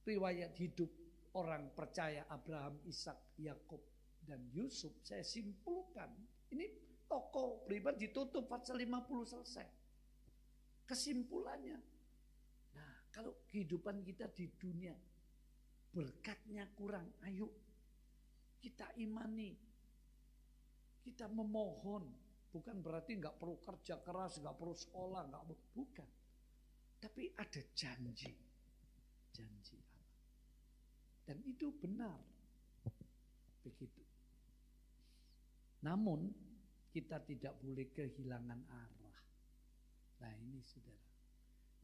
riwayat hidup orang percaya Abraham, Ishak, Yakub dan Yusuf. Saya simpulkan, ini toko pribadi ditutup pasal 50 selesai. Kesimpulannya, nah kalau kehidupan kita di dunia berkatnya kurang, ayo kita imani, kita memohon. Bukan berarti nggak perlu kerja keras, nggak perlu sekolah, bukan. Tapi ada janji Allah. Dan itu benar, begitu. Namun kita tidak boleh kehilangan arah. Nah ini saudara,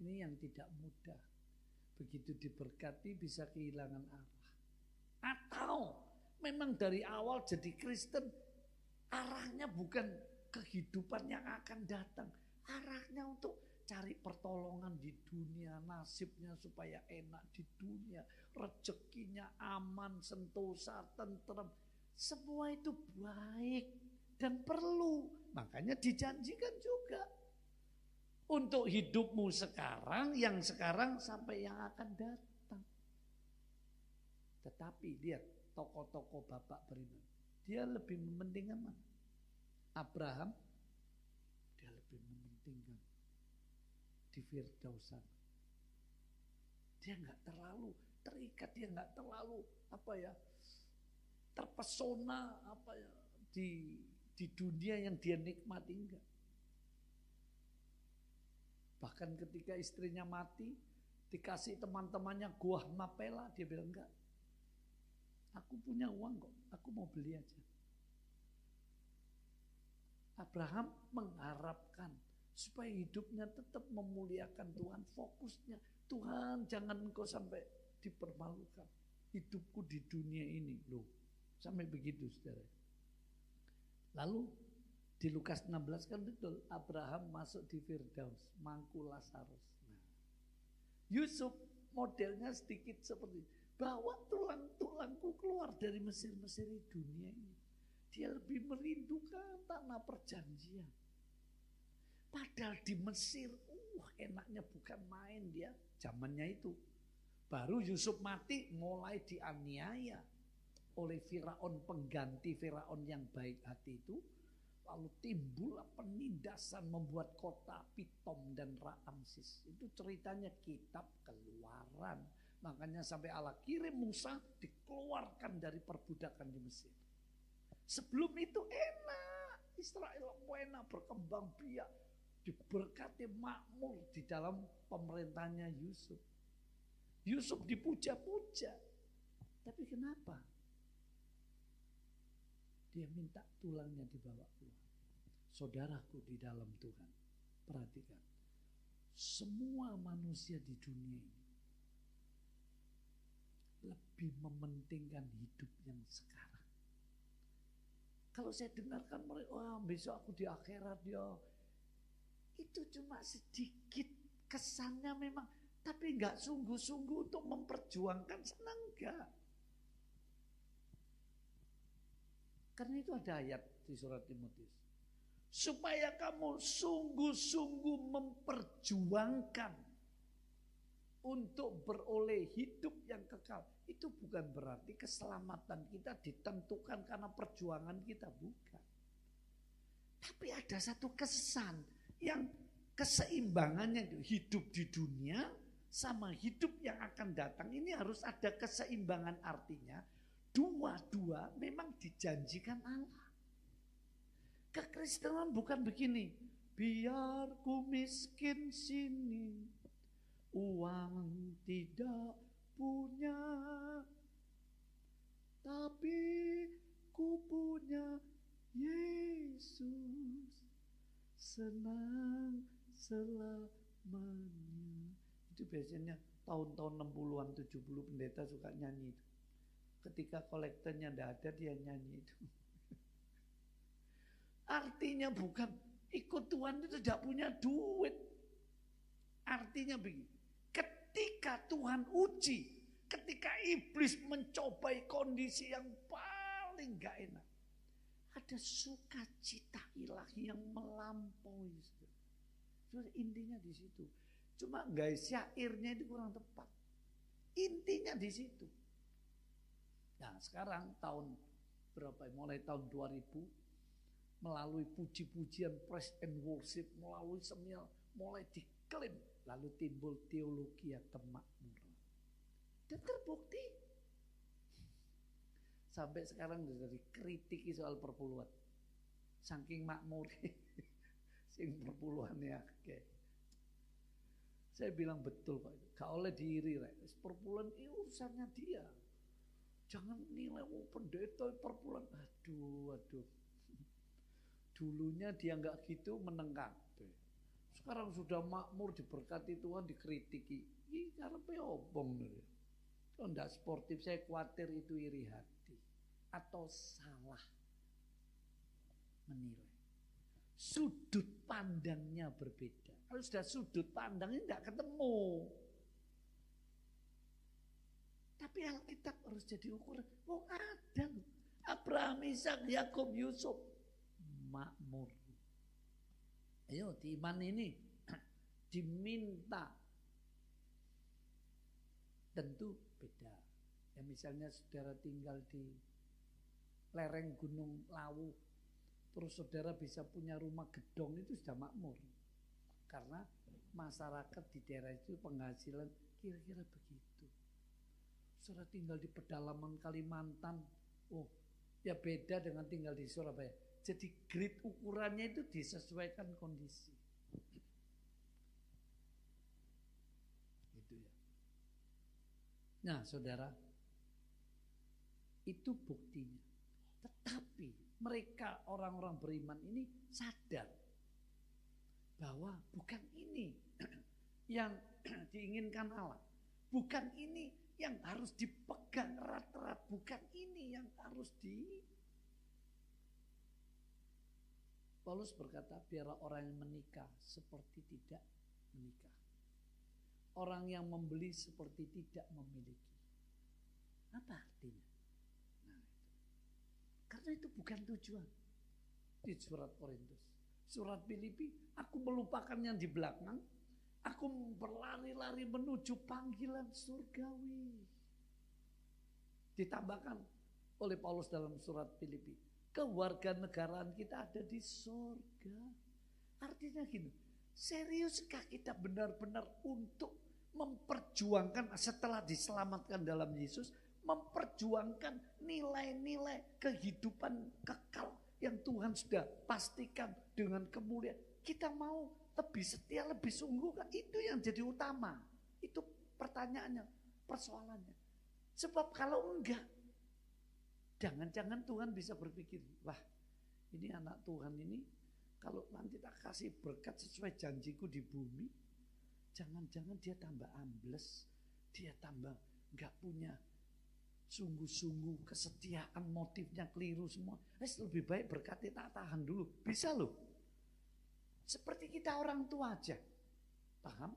ini yang tidak mudah. Begitu diberkati bisa kehilangan arah. Atau memang dari awal jadi Kristen, arahnya bukan kehidupan yang akan datang. Arahnya untuk cari pertolongan di dunia, nasibnya supaya enak di dunia, rezekinya aman, sentosa, tentrem. Semua itu baik dan perlu. Makanya dijanjikan juga untuk hidupmu sekarang, yang sekarang sampai yang akan datang. Tetapi lihat tokoh-tokoh bapak beriman, dia lebih mementingkan mana? Abraham, dia lebih mementingkan di Firdausan. Dia nggak terlalu terikat, dia nggak terlalu terpesona di dunia yang dia nikmati, enggak. Bahkan ketika istrinya mati, dikasih teman-temannya buah mapela, dia bilang enggak. Aku punya uang kok, aku mau beli aja. Abraham mengharapkan supaya hidupnya tetap memuliakan Tuhan. Fokusnya, Tuhan jangan engkau sampai dipermalukan. Hidupku di dunia ini loh. Sampai begitu saudara. Lalu di Lukas 16 kan betul, Abraham masuk di Firdaus, mangku Lazarus. Nah, Yusuf modelnya sedikit seperti itu. Bawa tulang-tulangku keluar dari Mesir-Mesir dunia ini. Dia lebih merindukan tanah perjanjian. Padahal di Mesir, enaknya bukan main dia zamannya itu. Baru Yusuf mati mulai dianiaya oleh Firaun, pengganti Firaun yang baik hati itu. Lalu timbullah penindasan membuat kota Pitom dan Raamsis. Itu ceritanya kitab Keluaran. Makanya sampai Allah kirim Musa dikeluarkan dari perbudakan di Mesir. Sebelum itu enak, Israel enak berkembang biak, diberkati makmur di dalam pemerintahnya Yusuf. Yusuf dipuja-puja. Tapi kenapa? Dia minta tulangnya dibawa keluar. Saudaraku di dalam Tuhan, perhatikan. Semua manusia di dunia ini lebih mementingkan hidup yang sekarang. Kalau saya dengarkan mereka, wah besok aku di akhirat ya. Itu cuma sedikit kesannya memang, tapi enggak sungguh-sungguh untuk memperjuangkan sana, enggak. Karena itu ada ayat di surat Timotius. Supaya kamu sungguh-sungguh memperjuangkan untuk beroleh hidup yang kekal. Itu bukan berarti keselamatan kita ditentukan karena perjuangan kita, bukan. Tapi ada satu kesan yang keseimbangannya, hidup di dunia sama hidup yang akan datang. Ini harus ada keseimbangan, artinya dua-dua memang dijanjikan Allah. Kekristenan bukan begini, biar ku miskin sini, uang tidak punya, tapi ku punya Yesus, senang selamanya. Itu biasanya tahun-tahun 60-an 70 pendeta suka nyanyi itu. Ketika kolektornya tidak ada, dia nyanyi itu. Artinya bukan ikut Tuhan itu tidak punya duit. Artinya begini, ketika Tuhan uji, ketika iblis mencobai kondisi yang paling gak enak, ada sukacita ilahi yang melampaui. Intinya di situ. Cuma guys, syairnya itu kurang tepat. Intinya di situ. Nah sekarang tahun berapa? Mulai tahun 2000, melalui puji-pujian praise and worship, melalui semial, mulai diklaim. Lalu timbul teologi kemakmuran. Dan terbukti. Sampai sekarang dari kritiki soal perpuluhan. Saking makmur. Sing perpuluhannya oke. Saya bilang betul Pak. Gak oleh diiri. Perpuluhan ini urusannya dia. Jangan nilai pendeta perpuluhan. Aduh. Dulunya dia nggak gitu, meneng kabeh. Sekarang sudah makmur, diberkati Tuhan, dikritiki. Ini karepe obong nih. Kalau enggak sportif, saya khawatir itu iri hati atau salah menilai. Sudut pandangnya berbeda. Kalau sudah sudut pandangnya enggak ketemu. Tapi Alkitab harus jadi ukuran. Oh ada Abraham, Ishak, Yakub, Yusuf makmur. Ayo di iman ini diminta tentu beda. Ya misalnya saudara tinggal di lereng Gunung Lawu, terus saudara bisa punya rumah gedong, itu sudah makmur. Karena masyarakat di daerah itu penghasilan Kira-kira begitu. Saudara tinggal di pedalaman Kalimantan, oh ya beda dengan tinggal di Surabaya. Jadi grid ukurannya itu disesuaikan kondisi. Gitu ya. Nah saudara, itu buktinya. Tetapi mereka orang-orang beriman ini sadar bahwa bukan ini yang diinginkan Allah. Bukan ini yang harus dipegang erat-erat. Bukan ini yang harus Paulus berkata, biarlah orang yang menikah seperti tidak menikah. Orang yang membeli seperti tidak memiliki. Apa artinya? Nah, karena itu bukan tujuan. Di surat Korintus. Surat Filipi, aku melupakan yang di belakang. Aku berlari-lari menuju panggilan surgawi. Ditambahkan oleh Paulus dalam surat Filipi. Kewarganegaraan kita ada di surga. Artinya gini, seriuskah kita benar-benar untuk memperjuangkan setelah diselamatkan dalam Yesus, memperjuangkan nilai-nilai kehidupan kekal yang Tuhan sudah pastikan dengan kemuliaan. Kita mau lebih setia, lebih sungguh kan? Itu yang jadi utama. Itu pertanyaannya, persoalannya. Sebab kalau enggak, jangan-jangan Tuhan bisa berpikir, wah ini anak Tuhan ini kalau nanti tak kasih berkat sesuai janjiku di bumi, jangan-jangan dia tambah ambles, dia tambah enggak punya sungguh-sungguh kesetiaan, motifnya keliru semua. Lebih baik berkatnya tak tahan dulu. Bisa loh. Seperti kita orang tua aja. Paham?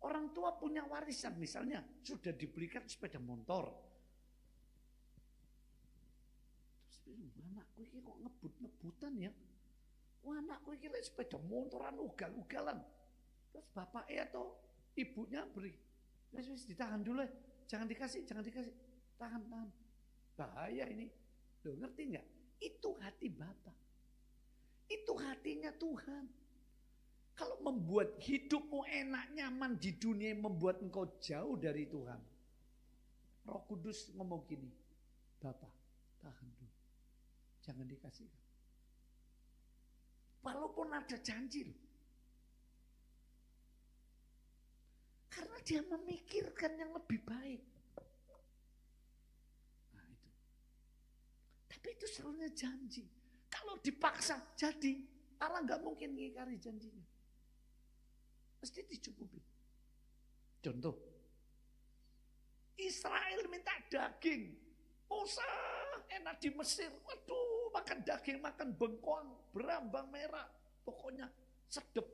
Orang tua punya warisan misalnya sudah dibelikan sepeda motor. Terus anakku ini kok ngebut-ngebutan ya. Wah anakku ini sepeda motoran ugal-ugalan. Terus bapaknya atau ibunya beri. Wis ditahan dulu ya. Jangan dikasih. Tahan. Bahaya ini. Loh ngerti enggak? Itu hati Bapak. Itu hatinya Tuhan. Kalau membuat hidupmu enak, nyaman di dunia, membuat engkau jauh dari Tuhan. Roh Kudus ngomong gini, Bapak tahan dulu. Jangan dikasihkan. Walaupun ada janji. Karena dia memikirkan yang lebih baik. Nah itu. Tapi itu sebenarnya janji. Kalau dipaksa jadi, Allah nggak mungkin ngingkari janjinya. Mesti dicukupi. Contoh, Israel minta daging. Musa enak di Mesir. Waduh, makan daging, makan bengkoang, berambang merah. Pokoknya sedep.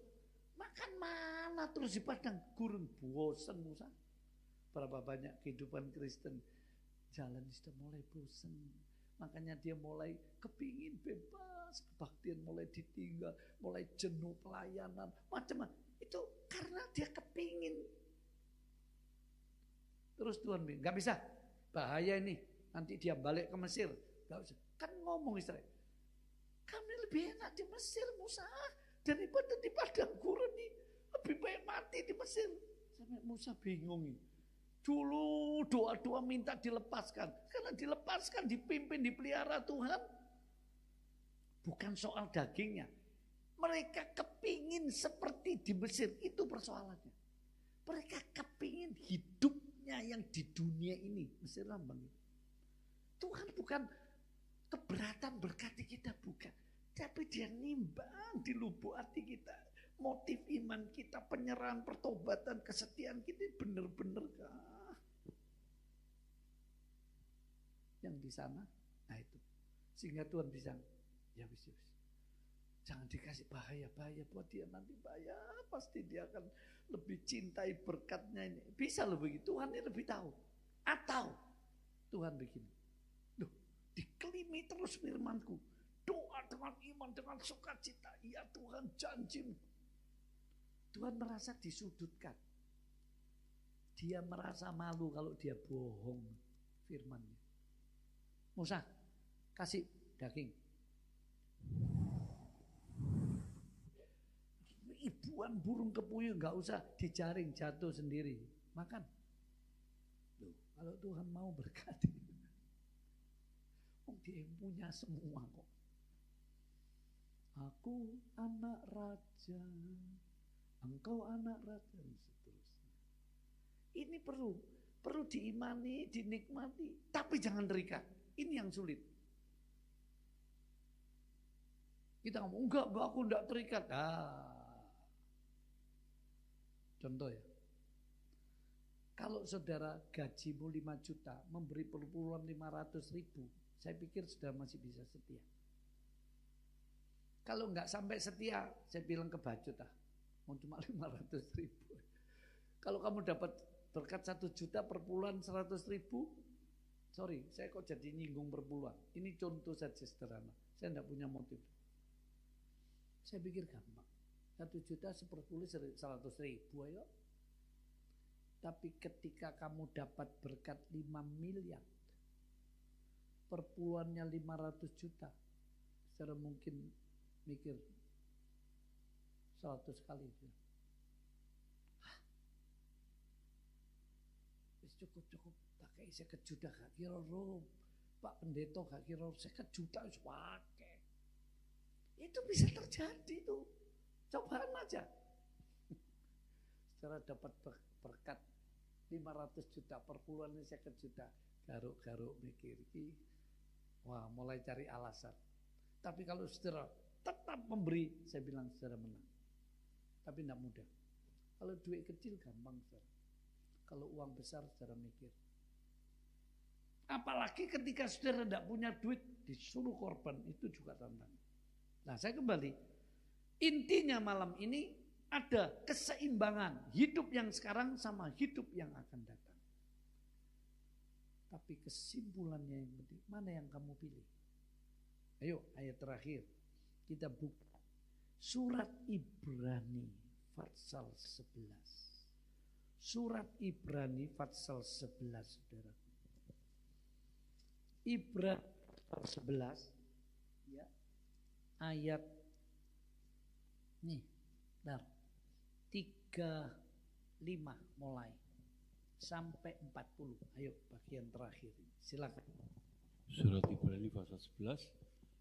Makan mana terus di padang gurun. Bosen Musa. Berapa banyak kehidupan Kristen. Jalan sudah mulai bosen. Makanya dia mulai kepingin bebas, kebaktian mulai ditinggal, mulai jenuh pelayanan, macam-macam. Itu karena dia kepingin. Terus Tuhan bilang, gak bisa, bahaya ini, nanti dia balik ke Mesir. Gak usah. Kan ngomong Israel, kami lebih enak di Mesir Musa, daripada di padang gurun nih, lebih baik mati di Mesir. Sampai Musa bingung nih. Dulu doa-doa minta dilepaskan. Karena dilepaskan, dipimpin, dipelihara Tuhan. Bukan soal dagingnya. Mereka kepingin seperti di Mesir. Itu persoalannya. Mereka kepingin hidupnya yang di dunia ini. Mesir lambang. Tuhan bukan keberatan berkati kita, bukan. Tapi dia nimbang di lubuk hati kita. Motif iman kita, penyerahan, pertobatan, kesetiaan kita benar-benar kah? Yang di sana, nah itu. Sehingga Tuhan bisa, ya wis. Jangan dikasih bahaya buat dia nanti bahaya. Pasti dia akan lebih cintai berkatnya ini. Bisa loh begitu, Tuhan ini lebih tahu. Atau Tuhan begini, loh dikelimi terus firmanku. Doa dengan iman, dengan sukacita. Ya Tuhan janjimu. Tuhan merasa disudutkan. Dia merasa malu kalau dia bohong firman-Nya. Musa, kasih daging. Ribuan burung kepuyuh gak usah dijaring, jatuh sendiri. makan. Loh, kalau Tuhan mau berkati, dia yang punya semua kok. Aku anak raja, engkau anak raja, dan seterusnya. Ini perlu diimani, dinikmati, tapi jangan terikat. Ini yang sulit. Kita ngomong, enggak aku enggak terikat. Contoh ya. Kalau saudara gajimu 5 juta, memberi perpuluhan 500.000, saya pikir saudara masih bisa setia. Kalau enggak sampai setia, saya bilang kebacut mau cuma 500.000. Kalau kamu dapat berkat 1 juta perpuluhan 100.000, sorry, saya kok jadi nyinggung perpuluhan. Ini contoh saja sederhana, saya enggak punya motif. Saya pikir gampang, 1 juta seperpuluh 100.000, ayo. Tapi ketika kamu dapat berkat 5 miliar, perpuluhannya 500 juta, secara mungkin mikir 100 kali. Cukup, tak kayak 50 juta gak kira rom. Pak Pendeta gak kira 50 juta harus pakai. Itu bisa terjadi tuh. Cobaan aja. Secara dapat berkat 500 juta, perpuluhannya 50 juta. Garuk-garuk mikir, wah mulai cari alasan. Tapi kalau saudara tetap memberi, saya bilang saudara menang. Tapi tidak mudah. Kalau duit kecil gampang saudara. Kalau uang besar saudara mikir. Apalagi ketika saudara tidak punya duit, disuruh korban, itu juga tantangan. Nah saya kembali, intinya malam ini ada keseimbangan hidup yang sekarang sama hidup yang akan datang. Tapi kesimpulannya yang penting, mana yang kamu pilih? Ayo ayat terakhir, kita buka surat Ibrani pasal 11. Surat Ibrani pasal 11, saudara. Ibrani pasal 11, ya, ayat nih, 35 mulai sampai 40. Ayo bagian terakhir, silakan. Surat Ibrani pasal 11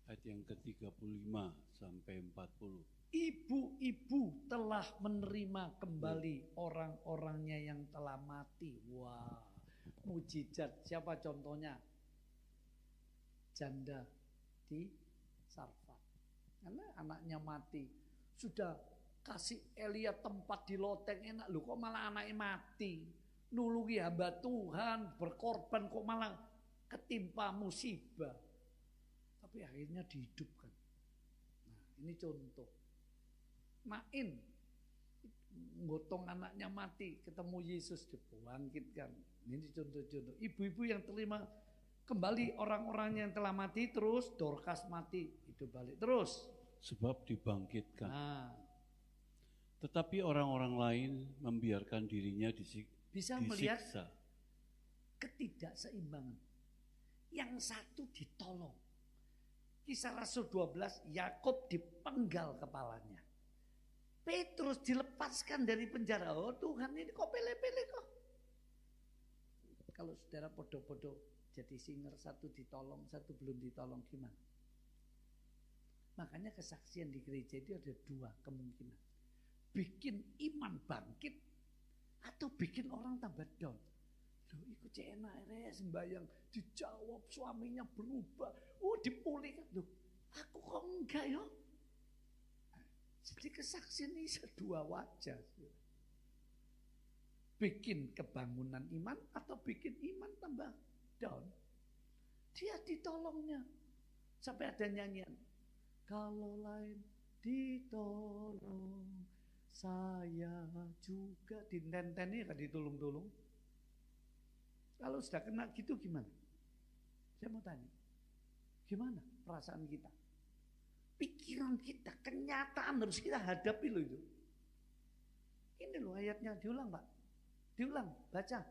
ayat yang ke-35 sampai 40. Ibu-ibu telah menerima kembali orang-orangnya yang telah mati. Wah, mujizat. Siapa contohnya? Janda di Sarfat. Karena anaknya mati. Sudah kasih Elia tempat di loteng enak. Loh kok malah anaknya mati. Nulungi hamba Tuhan, berkorban kok malah ketimpa musibah. Tapi akhirnya dihidupkan. Nah ini contoh. Main gotong anaknya mati, ketemu Yesus dibangkitkan. Ini contoh-contoh. Ibu-ibu yang terima kembali orang-orang yang telah mati, terus Dorcas mati, hidup balik terus. Sebab dibangkitkan. Nah, tetapi orang-orang lain membiarkan dirinya bisa melihat disiksa. Ketidakseimbangan. Yang satu ditolong. Kisah Rasul 12, Yakub dipenggal kepalanya. Petrus dilepaskan dari penjara. Oh Tuhan ini kok pele-pele kok. Kalau saudara podo-podo jadi singer, satu ditolong, satu belum ditolong, gimana? Makanya kesaksian di gereja itu ada 2 kemungkinan. Bikin iman bangkit atau bikin orang tambah down. Loh ikut enak sembahyang, dijawab, suaminya berubah. Oh dipulihkan. Loh aku kok enggak ya? Jadi kesaksian ini 2 wajah. Bikin kebangunan iman atau bikin iman tambah down. Dia ditolongnya. Sampai ada nyanyian. Kalau lain ditolong, saya juga dinten-teni kan ditolong-tolong. Kalau sudah kena gitu gimana? Saya mau tanya. Gimana perasaan kita? Pikiran kita, kenyataan harus kita hadapi loh itu. Ini loh ayatnya, diulang Pak. Diulang, baca.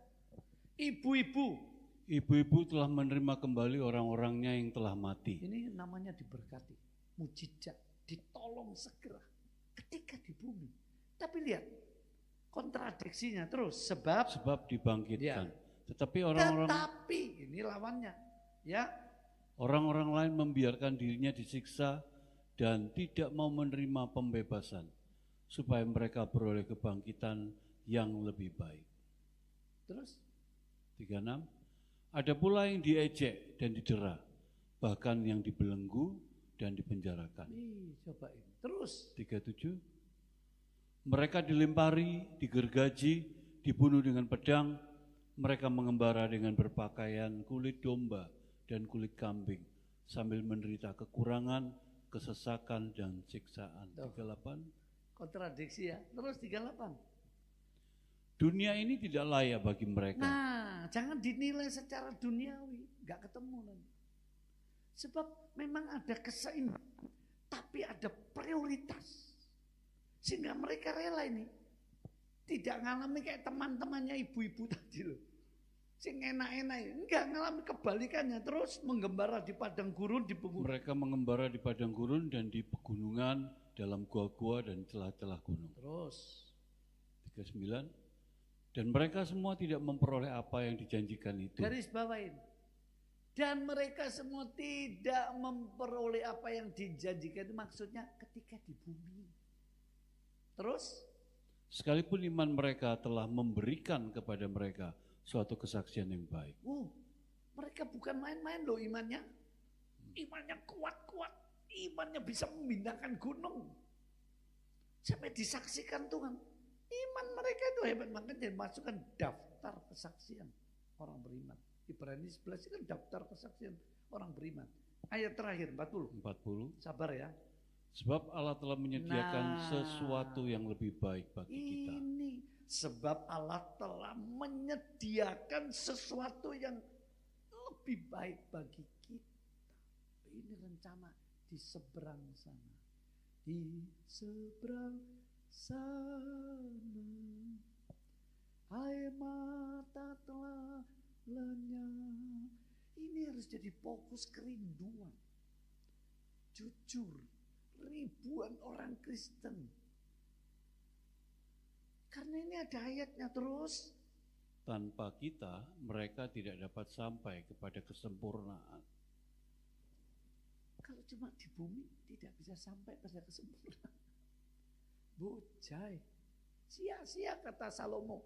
Ibu-ibu telah menerima kembali orang-orangnya yang telah mati. Ini namanya diberkati, mujizat, ditolong segera ketika di bumi. Tapi lihat, kontradiksinya terus sebab dibangkitkan. Ya. Tetapi ini lawannya, ya. Orang-orang lain membiarkan dirinya disiksa dan tidak mau menerima pembebasan supaya mereka beroleh kebangkitan yang lebih baik. Terus 36, ada pula yang diejek dan didera, bahkan yang dibelenggu dan dipenjarakan. Cobain. Terus 37, mereka dilempari, digergaji, dibunuh dengan pedang, mereka mengembara dengan berpakaian kulit domba dan kulit kambing, sambil menderita kekurangan, kesesakan, dan siksaan. 38, kontradiksi ya. Terus 38. dunia ini tidak layak bagi mereka. Nah, jangan dinilai secara duniawi, nggak ketemu nanti. Sebab memang ada keseimbang, tapi ada prioritas. Sehingga mereka rela ini. Tidak ngalami kayak teman-temannya ibu-ibu tadi loh. Sing enak-enak, enggak ngalami kebalikannya. Terus menggembara di padang gurun, di pegunungan. Mereka mengembara di padang gurun dan di pegunungan, dalam gua-gua dan celah-celah gunung. Terus 39, dan mereka semua tidak memperoleh apa yang dijanjikan itu. garis bawain. Dan mereka semua tidak memperoleh apa yang dijanjikan itu, maksudnya ketika di bumi. Terus Sekalipun iman mereka telah memberikan kepada mereka suatu kesaksian yang baik. Mereka bukan main-main loh imannya. Imannya kuat-kuat. Imannya bisa memindahkan gunung. Sampai disaksikan Tuhan. Iman mereka itu hebat banget, dan masukkan daftar kesaksian orang beriman. Ibrani 11 itu kan daftar kesaksian orang beriman. Ayat terakhir 40. Sabar ya. Sebab Allah telah menyediakan sesuatu yang lebih baik bagi kita. Ini sebab Allah telah menyediakan sesuatu yang lebih baik bagi kita. Ini rencana di seberang sana. Di seberang sana air mata telah lenyap. Ini harus jadi fokus kerinduan. Jujur, ribuan orang Kristen. Karena ini ada ayatnya terus. Tanpa kita, mereka tidak dapat sampai kepada kesempurnaan. Kalau cuma di bumi tidak bisa sampai pada kesempurnaan. Bujai. Sia-sia kata Salomo.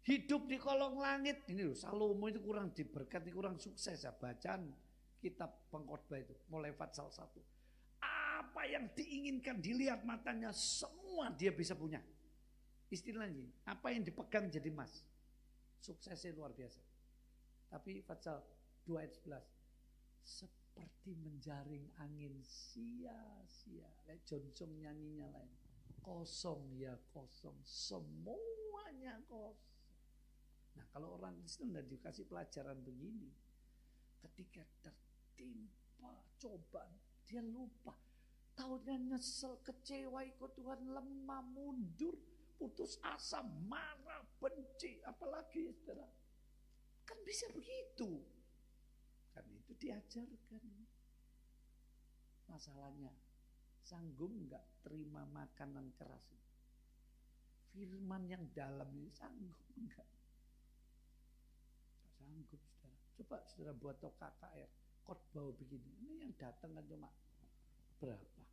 Hidup di kolong langit. Ini loh, Salomo itu kurang diberkati, kurang sukses ya. Bacaan kitab pengkhotbah itu. Mulai Fatsal 1. Apa yang diinginkan dilihat matanya, semua dia bisa punya. Istilahnya, apa yang dipegang jadi emas. Suksesnya luar biasa. Tapi Fatsal 2 ayat 11. Seperti menjaring angin sia-sia. Lihat Johnson nyanyinya lain. Kosong ya kosong. Semuanya kosong. Nah kalau orang Kristen sudah dikasih pelajaran begini. Ketika tertimpa cobaan, dia lupa. Taunya nyesel, kecewa ikut Tuhan, lemah, mundur, putus asa, marah, benci, apalagi saudara. Kan bisa begitu. Kan itu diajarkan. Masalahnya, sanggup enggak terima makanan keras? Firman yang dalam ini sanggup enggak? Sanggup saudara. Coba saudara buat KKR, khotbah begini. Ini yang datang kan cuma berapa?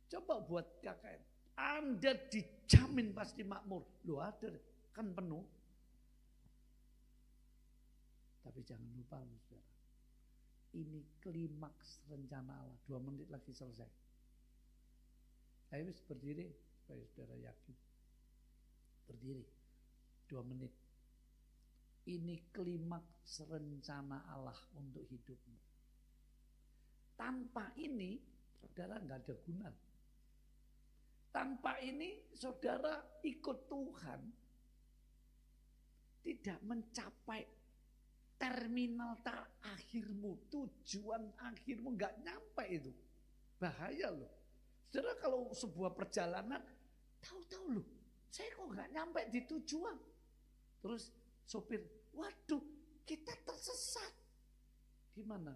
Coba buat KKR. Anda dijamin pasti makmur. Loh ada, kan penuh. Tapi jangan lupa saudara. Ini klimaks rencana Allah. 2 menit lagi selesai. Ayo berdiri supaya saudara yakin. Berdiri. 2 menit. Ini klimaks rencana Allah untuk hidupmu. Tanpa ini saudara nggak ada guna. Tanpa ini saudara ikut Tuhan tidak mencapai terminal terakhirmu, tujuan akhirmu, nggak nyampe itu. Bahaya loh. Saudara kalau sebuah perjalanan, tahu-tahu loh, saya kok nggak nyampe di tujuan. Terus sopir, waduh kita tersesat. Gimana?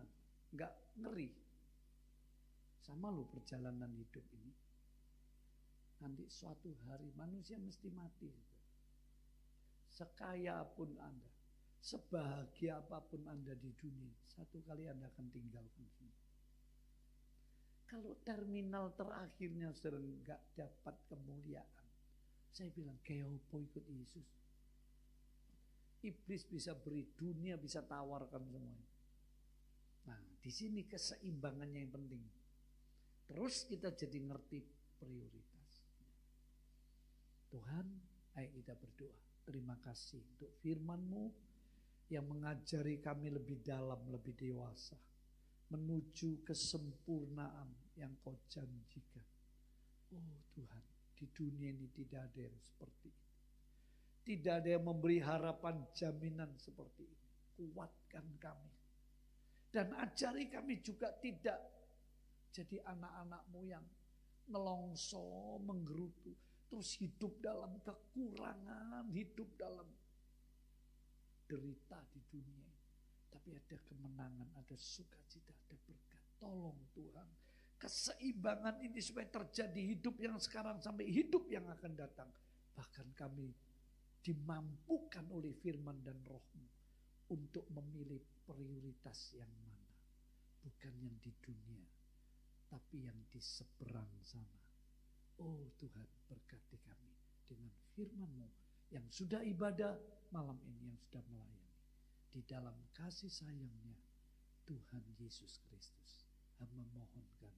Nggak ngeri. Sama loh perjalanan hidup ini. Nanti suatu hari manusia mesti mati. sekaya pun Anda, sebahagia apapun Anda di dunia, satu kali Anda akan tinggalkan semua. Kalau terminal terakhirnya sudah enggak dapat kemuliaan, saya bilang kayak apa ikut Yesus. Iblis bisa beri, dunia bisa tawarkan semuanya. Nah, di sini keseimbangannya yang penting. Terus kita jadi ngerti prioritas. Tuhan, ayo kita berdoa. Terima kasih untuk firman-Mu yang mengajari kami lebih dalam, lebih dewasa, menuju kesempurnaan yang Kau janjikan. Oh Tuhan, di dunia ini tidak ada yang seperti itu. Tidak ada yang memberi harapan jaminan seperti ini. Kuatkan kami. Dan ajari kami juga tidak jadi anak-anak-Mu yang nelongso, menggerutu. Terus hidup dalam kekurangan, hidup dalam derita di dunia ini. Tapi ada kemenangan, ada sukacita, ada berkat. Tolong Tuhan, keseimbangan ini supaya terjadi hidup yang sekarang sampai hidup yang akan datang. Bahkan kami dimampukan oleh firman dan Roh-Mu untuk memilih prioritas yang mana. Bukan yang di dunia, tapi yang di seberang sana. Oh Tuhan, berkati kami dengan firman-Mu yang sudah ibadah malam ini, yang sudah melayani. Di dalam kasih sayang-Nya Tuhan Yesus Kristus, hamba mohonkan